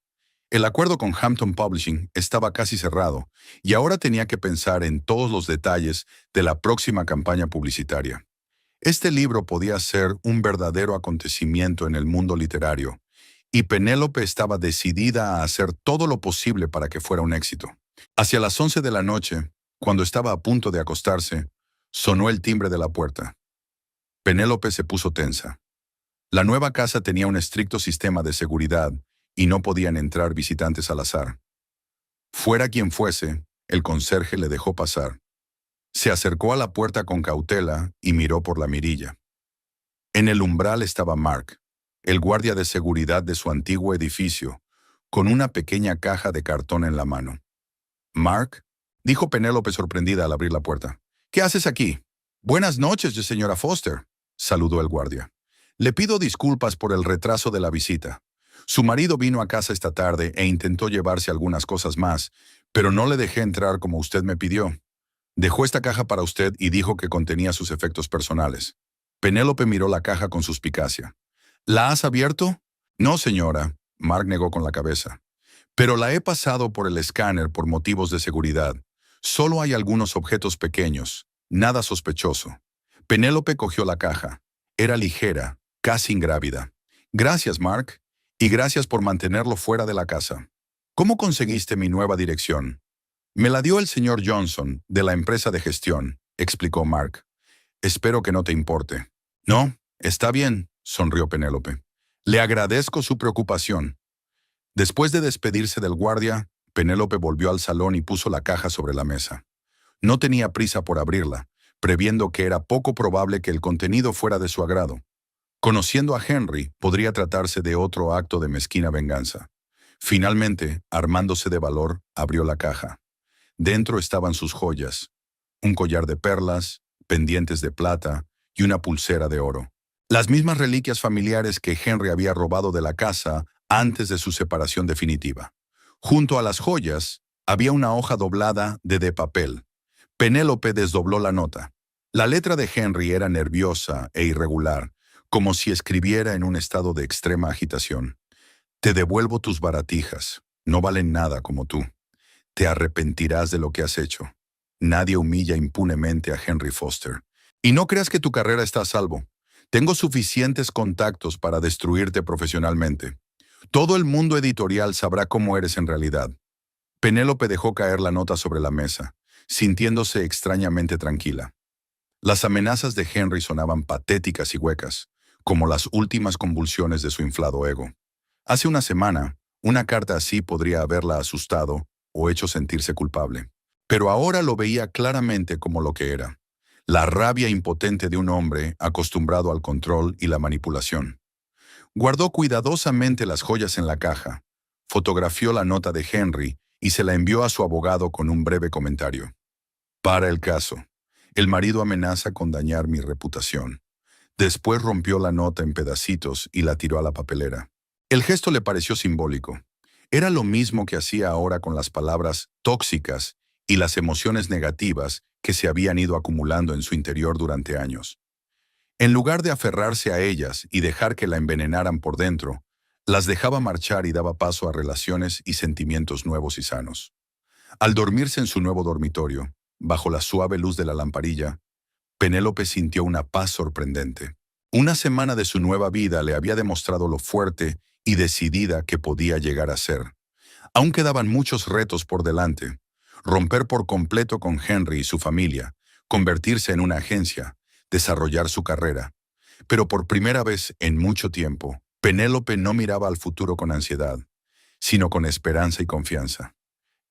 El acuerdo con Hampton Publishing estaba casi cerrado y ahora tenía que pensar en todos los detalles de la próxima campaña publicitaria. Este libro podía ser un verdadero acontecimiento en el mundo literario, y Penélope estaba decidida a hacer todo lo posible para que fuera un éxito. Hacia las 11 de la noche, cuando estaba a punto de acostarse, sonó el timbre de la puerta. Penélope se puso tensa. La nueva casa tenía un estricto sistema de seguridad y no podían entrar visitantes al azar. Fuera quien fuese, el conserje le dejó pasar. Se acercó a la puerta con cautela y miró por la mirilla. En el umbral estaba Mark, el guardia de seguridad de su antiguo edificio, con una pequeña caja de cartón en la mano. «Mark», dijo Penélope sorprendida al abrir la puerta. «¿Qué haces aquí?» «Buenas noches, señora Foster», saludó el guardia. «Le pido disculpas por el retraso de la visita. Su marido vino a casa esta tarde e intentó llevarse algunas cosas más, pero no le dejé entrar como usted me pidió. Dejó esta caja para usted y dijo que contenía sus efectos personales». Penélope miró la caja con suspicacia. «¿La has abierto?» «No, señora», Mark negó con la cabeza. «Pero la he pasado por el escáner por motivos de seguridad. Solo hay algunos objetos pequeños, nada sospechoso». Penélope cogió la caja. Era ligera, casi ingrávida. «Gracias, Mark, y gracias por mantenerlo fuera de la casa. ¿Cómo conseguiste mi nueva dirección?» «Me la dio el señor Johnson, de la empresa de gestión», explicó Mark. «Espero que no te importe». «No, está bien», sonrió Penélope. «Le agradezco su preocupación». Después de despedirse del guardia, Penélope volvió al salón y puso la caja sobre la mesa. No tenía prisa por abrirla, previendo que era poco probable que el contenido fuera de su agrado. Conociendo a Henry, podría tratarse de otro acto de mezquina venganza. Finalmente, armándose de valor, abrió la caja. Dentro estaban sus joyas, un collar de perlas, pendientes de plata y una pulsera de oro. Las mismas reliquias familiares que Henry había robado de la casa antes de su separación definitiva. Junto a las joyas, había una hoja doblada de papel. Penélope desdobló la nota. La letra de Henry era nerviosa e irregular, como si escribiera en un estado de extrema agitación. «Te devuelvo tus baratijas. No valen nada como tú. Te arrepentirás de lo que has hecho. Nadie humilla impunemente a Henry Foster. Y no creas que tu carrera está a salvo. Tengo suficientes contactos para destruirte profesionalmente. Todo el mundo editorial sabrá cómo eres en realidad. Penélope dejó caer la nota sobre la mesa, sintiéndose extrañamente tranquila. Las amenazas de Henry sonaban patéticas y huecas, como las últimas convulsiones de su inflado ego. Hace una semana, una carta así podría haberla asustado o hecho sentirse culpable. Pero ahora lo veía claramente como lo que era: la rabia impotente de un hombre acostumbrado al control y la manipulación. Guardó cuidadosamente las joyas en la caja, fotografió la nota de Henry y se la envió a su abogado con un breve comentario. Para el caso. El marido amenaza con dañar mi reputación. Después rompió la nota en pedacitos y la tiró a la papelera. El gesto le pareció simbólico. Era lo mismo que hacía ahora con las palabras tóxicas y las emociones negativas que se habían ido acumulando en su interior durante años. En lugar de aferrarse a ellas y dejar que la envenenaran por dentro, las dejaba marchar y daba paso a relaciones y sentimientos nuevos y sanos. Al dormirse en su nuevo dormitorio, bajo la suave luz de la lamparilla, Penélope sintió una paz sorprendente. Una semana de su nueva vida le había demostrado lo fuerte y decidida que podía llegar a ser. Aún quedaban muchos retos por delante: romper por completo con Henry y su familia, convertirse en una agencia, desarrollar su carrera. Pero por primera vez en mucho tiempo, Penélope no miraba al futuro con ansiedad, sino con esperanza y confianza.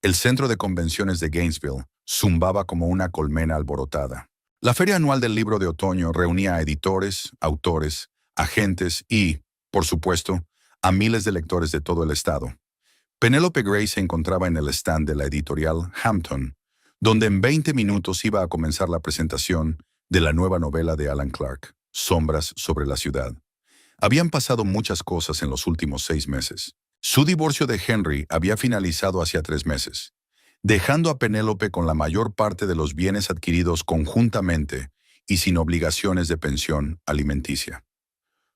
El centro de convenciones de Gainesville zumbaba como una colmena alborotada. La feria anual del libro de otoño reunía a editores, autores, agentes y, por supuesto, a miles de lectores de todo el estado. Penélope Gray se encontraba en el stand de la editorial Hampton, donde en 20 minutos iba a comenzar la presentación de la nueva novela de Alan Clark, Sombras sobre la ciudad. Habían pasado muchas cosas en los últimos 6 meses. Su divorcio de Henry había finalizado hacía 3 meses, dejando a Penélope con la mayor parte de los bienes adquiridos conjuntamente y sin obligaciones de pensión alimenticia.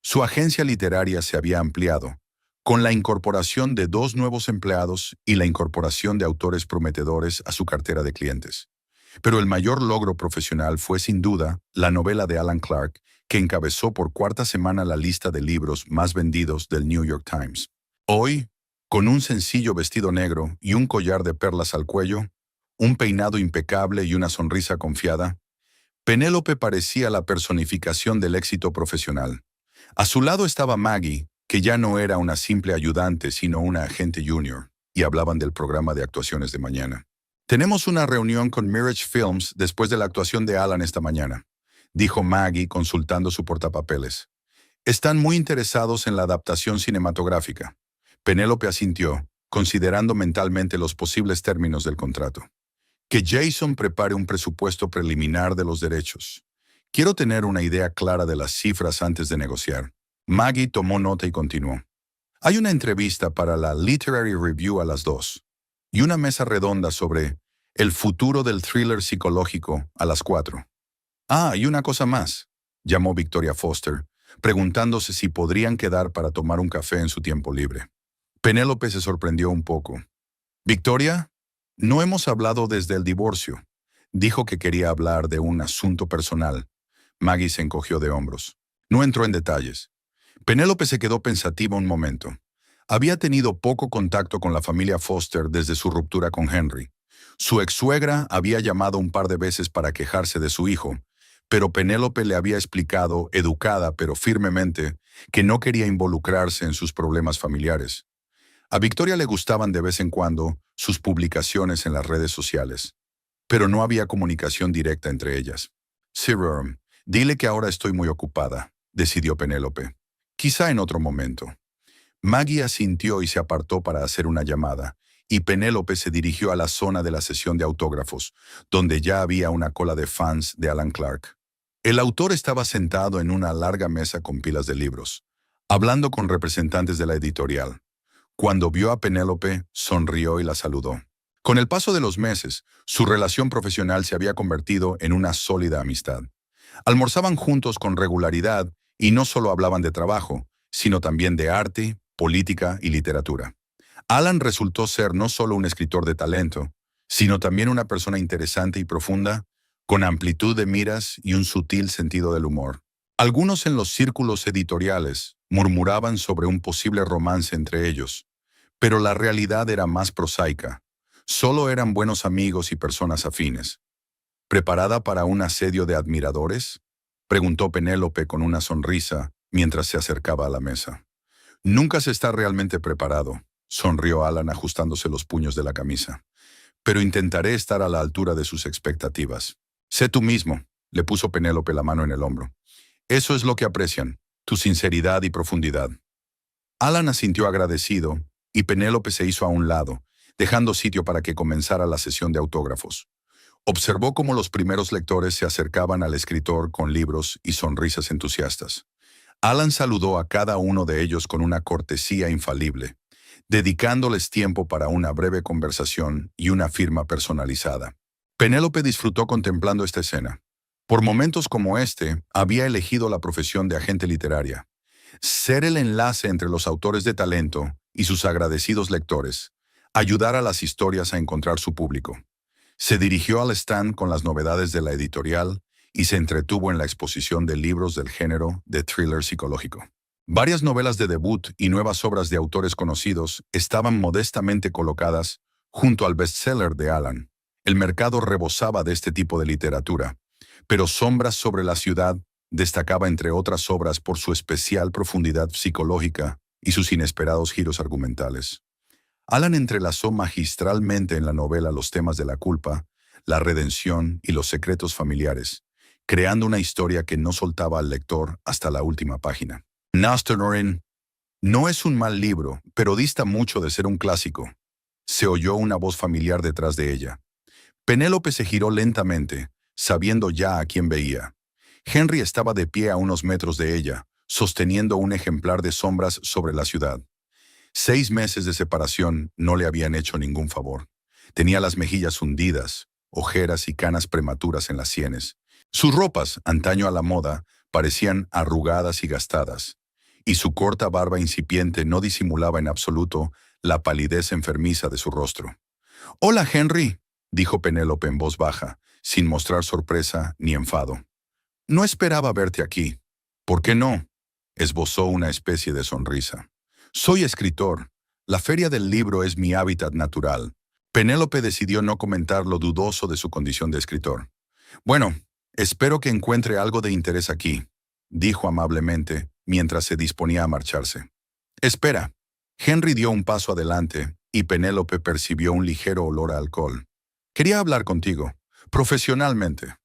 Su agencia literaria se había ampliado, con la incorporación de 2 nuevos empleados y la incorporación de autores prometedores a su cartera de clientes. Pero el mayor logro profesional fue sin duda la novela de Alan Clark, que encabezó por 4ª semana la lista de libros más vendidos del New York Times. Hoy, con un sencillo vestido negro y un collar de perlas al cuello, un peinado impecable y una sonrisa confiada, Penélope parecía la personificación del éxito profesional. A su lado estaba Maggie, que ya no era una simple ayudante sino una agente junior, y hablaban del programa de actuaciones de mañana. «Tenemos una reunión con Mirage Films después de la actuación de Alan esta mañana», dijo Maggie consultando su portapapeles. «Están muy interesados en la adaptación cinematográfica». Penélope asintió, considerando mentalmente los posibles términos del contrato. «Que Jason prepare un presupuesto preliminar de los derechos. Quiero tener una idea clara de las cifras antes de negociar». Maggie tomó nota y continuó. «Hay una entrevista para la Literary Review a las 2 y una mesa redonda sobre el futuro del thriller psicológico a las 4. Ah, y una cosa más», llamó Victoria Foster, preguntándose si podrían quedar para tomar un café en su tiempo libre. Penélope se sorprendió un poco. «¿Victoria? No hemos hablado desde el divorcio». Dijo que quería hablar de un asunto personal. Maggie se encogió de hombros. No entró en detalles. Penélope se quedó pensativa un momento. Había tenido poco contacto con la familia Foster desde su ruptura con Henry. Su ex-suegra había llamado un par de veces para quejarse de su hijo, pero Penélope le había explicado, educada pero firmemente, que no quería involucrarse en sus problemas familiares. A Victoria le gustaban de vez en cuando sus publicaciones en las redes sociales, pero no había comunicación directa entre ellas. «Cyril, dile que ahora estoy muy ocupada», decidió Penélope. «Quizá en otro momento». Maggie asintió y se apartó para hacer una llamada, y Penélope se dirigió a la zona de la sesión de autógrafos, donde ya había una cola de fans de Alan Clark. El autor estaba sentado en una larga mesa con pilas de libros, hablando con representantes de la editorial. Cuando vio a Penélope, sonrió y la saludó. Con el paso de los meses, su relación profesional se había convertido en una sólida amistad. Almorzaban juntos con regularidad y no solo hablaban de trabajo, sino también de arte, política y literatura. Alan resultó ser no solo un escritor de talento, sino también una persona interesante y profunda, con amplitud de miras y un sutil sentido del humor. Algunos en los círculos editoriales murmuraban sobre un posible romance entre ellos, pero la realidad era más prosaica. Solo eran buenos amigos y personas afines. ¿Preparada para un asedio de admiradores?, preguntó Penélope con una sonrisa mientras se acercaba a la mesa. Nunca se está realmente preparado, sonrió Alan ajustándose los puños de la camisa. Pero intentaré estar a la altura de sus expectativas. Sé tú mismo, le puso Penélope la mano en el hombro. Eso es lo que aprecian, tu sinceridad y profundidad. Alan asintió agradecido y Penélope se hizo a un lado, dejando sitio para que comenzara la sesión de autógrafos. Observó cómo los primeros lectores se acercaban al escritor con libros y sonrisas entusiastas. Alan saludó a cada uno de ellos con una cortesía infalible, dedicándoles tiempo para una breve conversación y una firma personalizada. Penélope disfrutó contemplando esta escena. Por momentos como este, había elegido la profesión de agente literaria. Ser el enlace entre los autores de talento y sus agradecidos lectores, ayudar a las historias a encontrar su público. Se dirigió al stand con las novedades de la editorial y se entretuvo en la exposición de libros del género de thriller psicológico. Varias novelas de debut y nuevas obras de autores conocidos estaban modestamente colocadas junto al bestseller de Alan. El mercado rebosaba de este tipo de literatura, pero Sombras sobre la ciudad destacaba entre otras obras por su especial profundidad psicológica y sus inesperados giros argumentales. Alan entrelazó magistralmente en la novela los temas de la culpa, la redención y los secretos familiares, creando una historia que no soltaba al lector hasta la última página. Násternören no es un mal libro, pero dista mucho de ser un clásico. Se oyó una voz familiar detrás de ella. Penélope se giró lentamente, sabiendo ya a quién veía. Henry estaba de pie a unos metros de ella, sosteniendo un ejemplar de Sombras sobre la ciudad. 6 meses de separación no le habían hecho ningún favor. Tenía las mejillas hundidas, ojeras y canas prematuras en las sienes. Sus ropas, antaño a la moda, parecían arrugadas y gastadas, y su corta barba incipiente no disimulaba en absoluto la palidez enfermiza de su rostro. «Hola, Henry», dijo Penélope en voz baja, sin mostrar sorpresa ni enfado. «No esperaba verte aquí». «¿Por qué no?», esbozó una especie de sonrisa. «Soy escritor. La feria del libro es mi hábitat natural». Penélope decidió no comentar lo dudoso de su condición de escritor. «Bueno, espero que encuentre algo de interés aquí», dijo amablemente mientras se disponía a marcharse. «Espera». Henry dio un paso adelante y Penélope percibió un ligero olor a alcohol. «Quería hablar contigo, profesionalmente».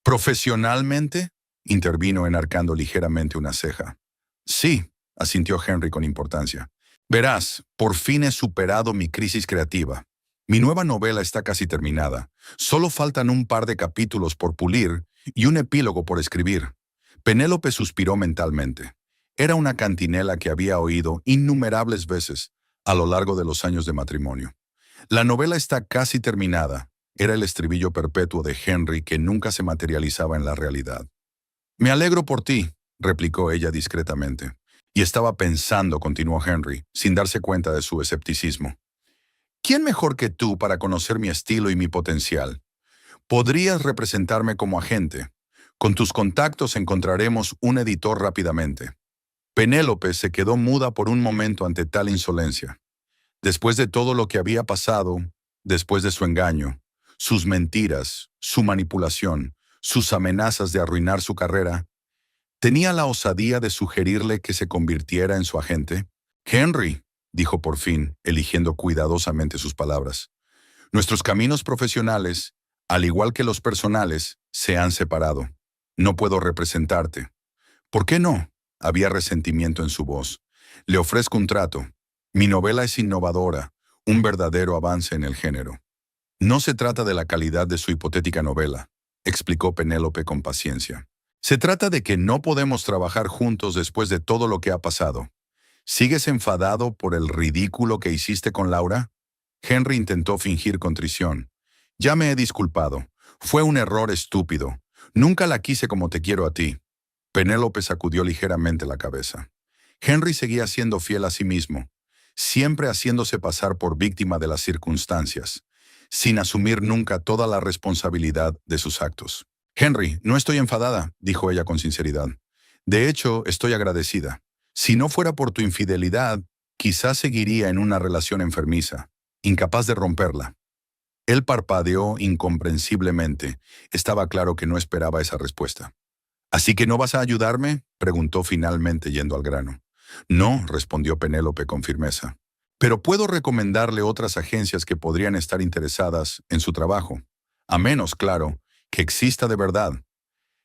«¿Profesionalmente?», intervino enarcando ligeramente una ceja. «Sí», asintió Henry con importancia. «Verás, por fin he superado mi crisis creativa. Mi nueva novela está casi terminada. Solo faltan un par de capítulos por pulir y un epílogo por escribir». Penélope suspiró mentalmente. Era una cantinela que había oído innumerables veces a lo largo de los años de matrimonio. «La novela está casi terminada», era el estribillo perpetuo de Henry que nunca se materializaba en la realidad. «Me alegro por ti», replicó ella discretamente. «Y estaba pensando», continuó Henry, sin darse cuenta de su escepticismo. «¿Quién mejor que tú para conocer mi estilo y mi potencial? Podrías representarme como agente. Con tus contactos encontraremos un editor rápidamente». Penélope se quedó muda por un momento ante tal insolencia. Después de todo lo que había pasado, después de su engaño, sus mentiras, su manipulación, sus amenazas de arruinar su carrera, ¿tenía la osadía de sugerirle que se convirtiera en su agente? «Henry», dijo por fin, eligiendo cuidadosamente sus palabras, «nuestros caminos profesionales, al igual que los personales, se han separado. No puedo representarte». «¿Por qué no?», había resentimiento en su voz. «Le ofrezco un trato. Mi novela es innovadora, un verdadero avance en el género». «No se trata de la calidad de su hipotética novela», explicó Penélope con paciencia. «Se trata de que no podemos trabajar juntos después de todo lo que ha pasado. ¿Sigues enfadado por el ridículo que hiciste con Laura?». Henry intentó fingir contrición. «Ya me he disculpado. Fue un error estúpido. Nunca la quise como te quiero a ti». Penélope sacudió ligeramente la cabeza. Henry seguía siendo fiel a sí mismo, siempre haciéndose pasar por víctima de las circunstancias, sin asumir nunca toda la responsabilidad de sus actos. Henry, no estoy enfadada, dijo ella con sinceridad. De hecho, estoy agradecida. Si no fuera por tu infidelidad, quizás seguiría en una relación enfermiza, incapaz de romperla. Él parpadeó incomprensiblemente. Estaba claro que no esperaba esa respuesta. ¿Así que no vas a ayudarme?, preguntó finalmente yendo al grano. No, respondió Penélope con firmeza. Pero puedo recomendarle otras agencias que podrían estar interesadas en su trabajo. A menos, claro, que exista de verdad.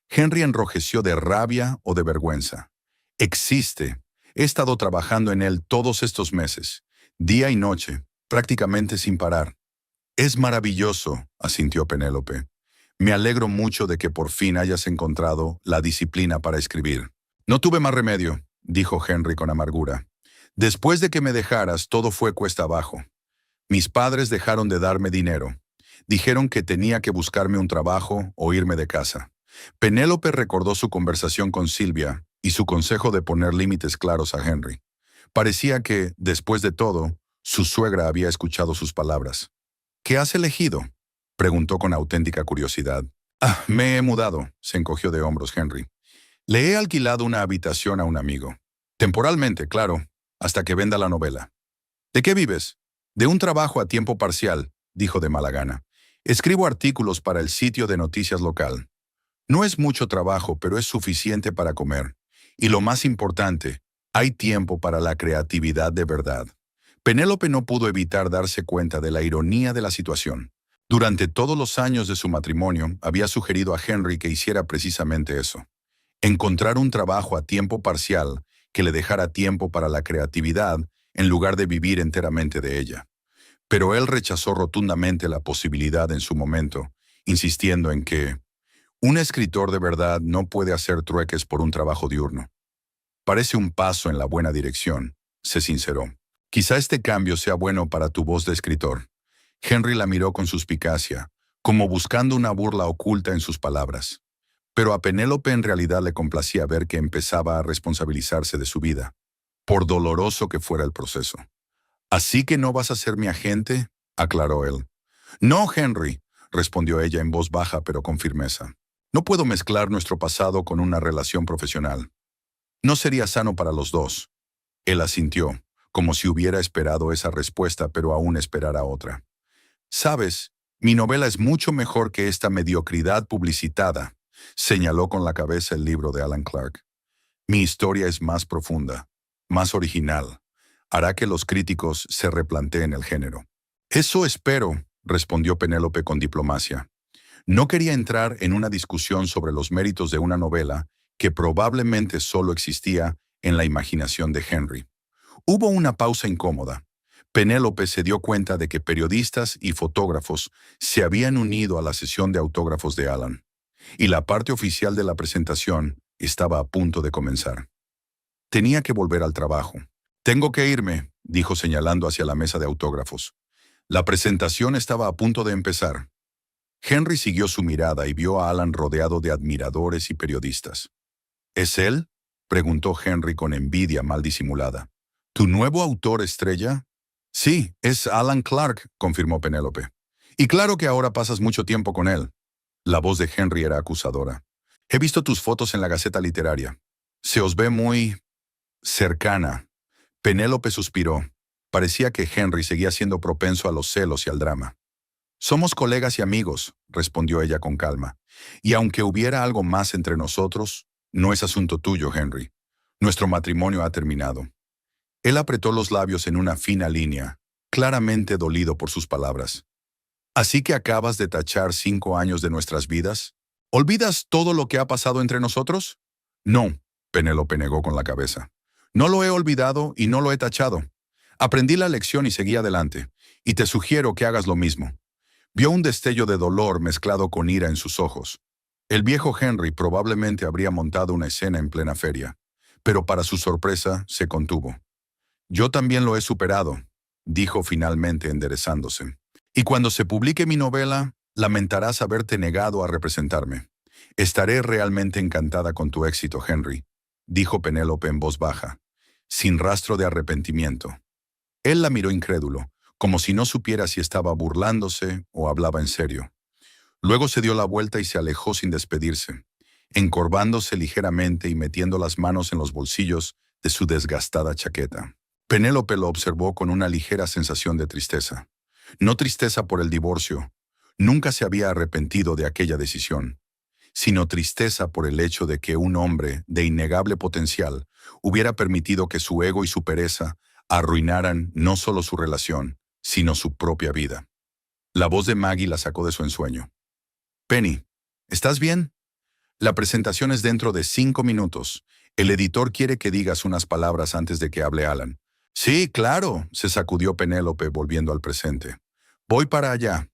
Henry enrojeció de rabia o de vergüenza. Existe. He estado trabajando en él todos estos meses, día y noche, prácticamente sin parar. Es maravilloso, asintió Penélope. Me alegro mucho de que por fin hayas encontrado la disciplina para escribir. No tuve más remedio, dijo Henry con amargura. Después de que me dejaras, todo fue cuesta abajo. Mis padres dejaron de darme dinero. Dijeron que tenía que buscarme un trabajo o irme de casa. Penélope recordó su conversación con Silvia y su consejo de poner límites claros a Henry. Parecía que, después de todo, su suegra había escuchado sus palabras. ¿Qué has elegido?, preguntó con auténtica curiosidad. Me he mudado, se encogió de hombros Henry. Le he alquilado una habitación a un amigo. Temporalmente, claro, hasta que venda la novela. ¿De qué vives? De un trabajo a tiempo parcial, dijo de mala gana. Escribo artículos para el sitio de noticias local. No es mucho trabajo, pero es suficiente para comer. Y lo más importante, hay tiempo para la creatividad de verdad. Penélope no pudo evitar darse cuenta de la ironía de la situación. Durante todos los años de su matrimonio, había sugerido a Henry que hiciera precisamente eso. Encontrar un trabajo a tiempo parcial que le dejara tiempo para la creatividad en lugar de vivir enteramente de ella. Pero él rechazó rotundamente la posibilidad en su momento, insistiendo en que un escritor de verdad no puede hacer trueques por un trabajo diurno. Parece un paso en la buena dirección, se sinceró. Quizá este cambio sea bueno para tu voz de escritor. Henry la miró con suspicacia, como buscando una burla oculta en sus palabras. Pero a Penélope en realidad le complacía ver que empezaba a responsabilizarse de su vida, por doloroso que fuera el proceso. «¿Así que no vas a ser mi agente?», aclaró él. «No, Henry», respondió ella en voz baja pero con firmeza. «No puedo mezclar nuestro pasado con una relación profesional. No sería sano para los dos». Él asintió, como si hubiera esperado esa respuesta pero aún esperara otra. «Sabes, mi novela es mucho mejor que esta mediocridad publicitada», señaló con la cabeza el libro de Alan Clark. «Mi historia es más profunda, más original. Hará que los críticos se replanteen el género». «Eso espero», respondió Penélope con diplomacia. No quería entrar en una discusión sobre los méritos de una novela que probablemente solo existía en la imaginación de Henry. Hubo una pausa incómoda. Penélope se dio cuenta de que periodistas y fotógrafos se habían unido a la sesión de autógrafos de Alan, y la parte oficial de la presentación estaba a punto de comenzar. Tenía que volver al trabajo. «Tengo que irme», dijo señalando hacia la mesa de autógrafos. La presentación estaba a punto de empezar. Henry siguió su mirada y vio a Alan rodeado de admiradores y periodistas. «¿Es él?», preguntó Henry con envidia mal disimulada. «¿Tu nuevo autor estrella?» «Sí, es Alan Clark», confirmó Penélope. «Y claro que ahora pasas mucho tiempo con él». La voz de Henry era acusadora. «He visto tus fotos en la Gaceta Literaria. Se os ve muy cercana». Penélope suspiró. Parecía que Henry seguía siendo propenso a los celos y al drama. «Somos colegas y amigos», respondió ella con calma. «Y aunque hubiera algo más entre nosotros, no es asunto tuyo, Henry. Nuestro matrimonio ha terminado». Él apretó los labios en una fina línea, claramente dolido por sus palabras. «¿Así que acabas de tachar 5 años de nuestras vidas? ¿Olvidas todo lo que ha pasado entre nosotros?» «No», Penélope negó con la cabeza. «No lo he olvidado y no lo he tachado. Aprendí la lección y seguí adelante, y te sugiero que hagas lo mismo». Vio un destello de dolor mezclado con ira en sus ojos. El viejo Henry probablemente habría montado una escena en plena feria, pero para su sorpresa se contuvo. «Yo también lo he superado», dijo finalmente enderezándose. «Y cuando se publique mi novela, lamentarás haberte negado a representarme. Estaré realmente encantada con tu éxito, Henry», dijo Penélope en voz baja, sin rastro de arrepentimiento. Él la miró incrédulo, como si no supiera si estaba burlándose o hablaba en serio. Luego se dio la vuelta y se alejó sin despedirse, encorvándose ligeramente y metiendo las manos en los bolsillos de su desgastada chaqueta. Penélope lo observó con una ligera sensación de tristeza. No tristeza por el divorcio, nunca se había arrepentido de aquella decisión, sino tristeza por el hecho de que un hombre de innegable potencial hubiera permitido que su ego y su pereza arruinaran no solo su relación, sino su propia vida. La voz de Maggie la sacó de su ensueño. Penny, ¿estás bien? La presentación es dentro de 5 minutos. El editor quiere que digas unas palabras antes de que hable Alan. Sí, claro, se sacudió Penélope volviendo al presente. Voy para allá.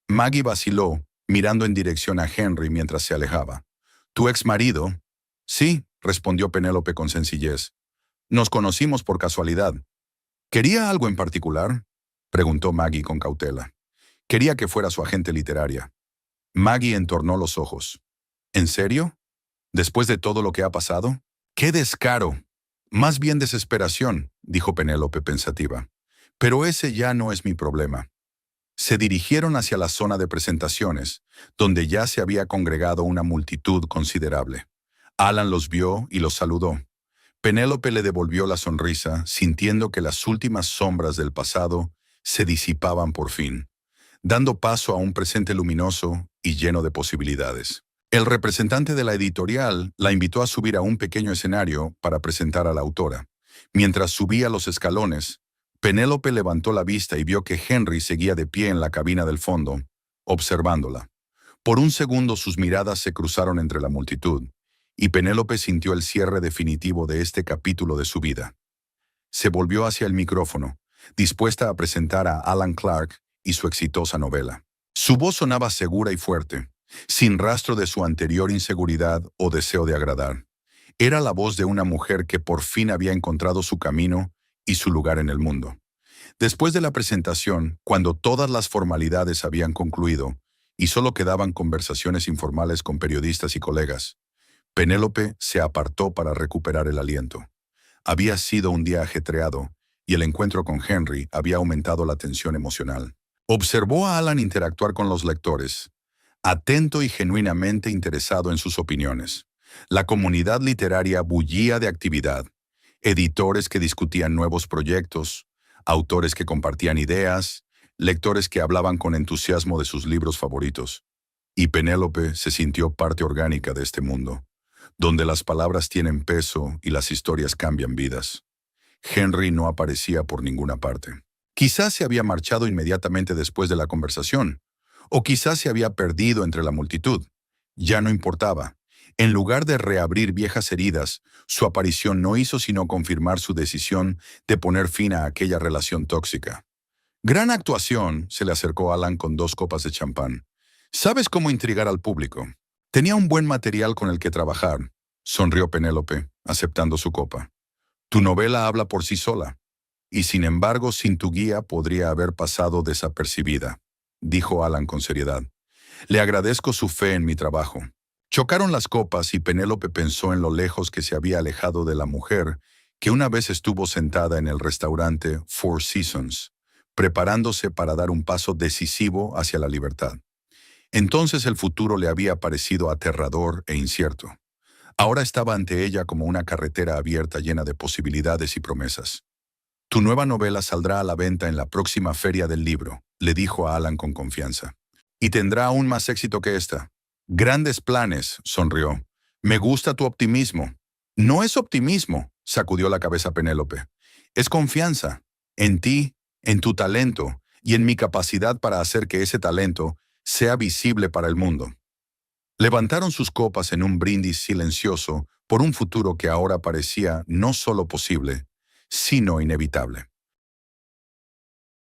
Maggie vaciló, mirando en dirección a Henry mientras se alejaba. ¿Tu ex marido? Sí, respondió Penélope con sencillez. Nos conocimos por casualidad. ¿Quería algo en particular? Preguntó Maggie con cautela. Quería que fuera su agente literaria. Maggie entornó los ojos. ¿En serio? ¿Después de todo lo que ha pasado? ¡Qué descaro! Más bien desesperación, dijo Penélope pensativa. Pero ese ya no es mi problema. Se dirigieron hacia la zona de presentaciones, donde ya se había congregado una multitud considerable. Alan los vio y los saludó. Penélope le devolvió la sonrisa, sintiendo que las últimas sombras del pasado se disipaban por fin, dando paso a un presente luminoso y lleno de posibilidades. El representante de la editorial la invitó a subir a un pequeño escenario para presentar a la autora. Mientras subía los escalones, Penélope levantó la vista y vio que Henry seguía de pie en la cabina del fondo, observándola. Por un segundo sus miradas se cruzaron entre la multitud, y Penélope sintió el cierre definitivo de este capítulo de su vida. Se volvió hacia el micrófono, dispuesta a presentar a Alan Clark y su exitosa novela. Su voz sonaba segura y fuerte, sin rastro de su anterior inseguridad o deseo de agradar. Era la voz de una mujer que por fin había encontrado su camino y su lugar en el mundo. Después de la presentación, cuando todas las formalidades habían concluido y solo quedaban conversaciones informales con periodistas y colegas, Penélope se apartó para recuperar el aliento. Había sido un día ajetreado y el encuentro con Henry había aumentado la tensión emocional. Observó a Alan interactuar con los lectores, atento y genuinamente interesado en sus opiniones. La comunidad literaria bullía de actividad. Editores que discutían nuevos proyectos, autores que compartían ideas, lectores que hablaban con entusiasmo de sus libros favoritos. Y Penélope se sintió parte orgánica de este mundo, donde las palabras tienen peso y las historias cambian vidas. Henry no aparecía por ninguna parte. Quizás se había marchado inmediatamente después de la conversación, o quizás se había perdido entre la multitud. Ya no importaba. En lugar de reabrir viejas heridas, su aparición no hizo sino confirmar su decisión de poner fin a aquella relación tóxica. Gran actuación, se le acercó Alan con 2 copas de champán. ¿Sabes cómo intrigar al público? Tenía un buen material con el que trabajar, sonrió Penélope, aceptando su copa. Tu novela habla por sí sola, y sin embargo, sin tu guía podría haber pasado desapercibida, dijo Alan con seriedad. Le agradezco su fe en mi trabajo. Chocaron las copas y Penélope pensó en lo lejos que se había alejado de la mujer que una vez estuvo sentada en el restaurante Four Seasons, preparándose para dar un paso decisivo hacia la libertad. Entonces el futuro le había parecido aterrador e incierto. Ahora estaba ante ella como una carretera abierta llena de posibilidades y promesas. Tu nueva novela saldrá a la venta en la próxima feria del libro, le dijo a Alan con confianza. Y tendrá aún más éxito que esta. Grandes planes, sonrió. Me gusta tu optimismo. No es optimismo, sacudió la cabeza Penélope. Es confianza. En ti, en tu talento y en mi capacidad para hacer que ese talento sea visible para el mundo. Levantaron sus copas en un brindis silencioso por un futuro que ahora parecía no solo posible, sino inevitable.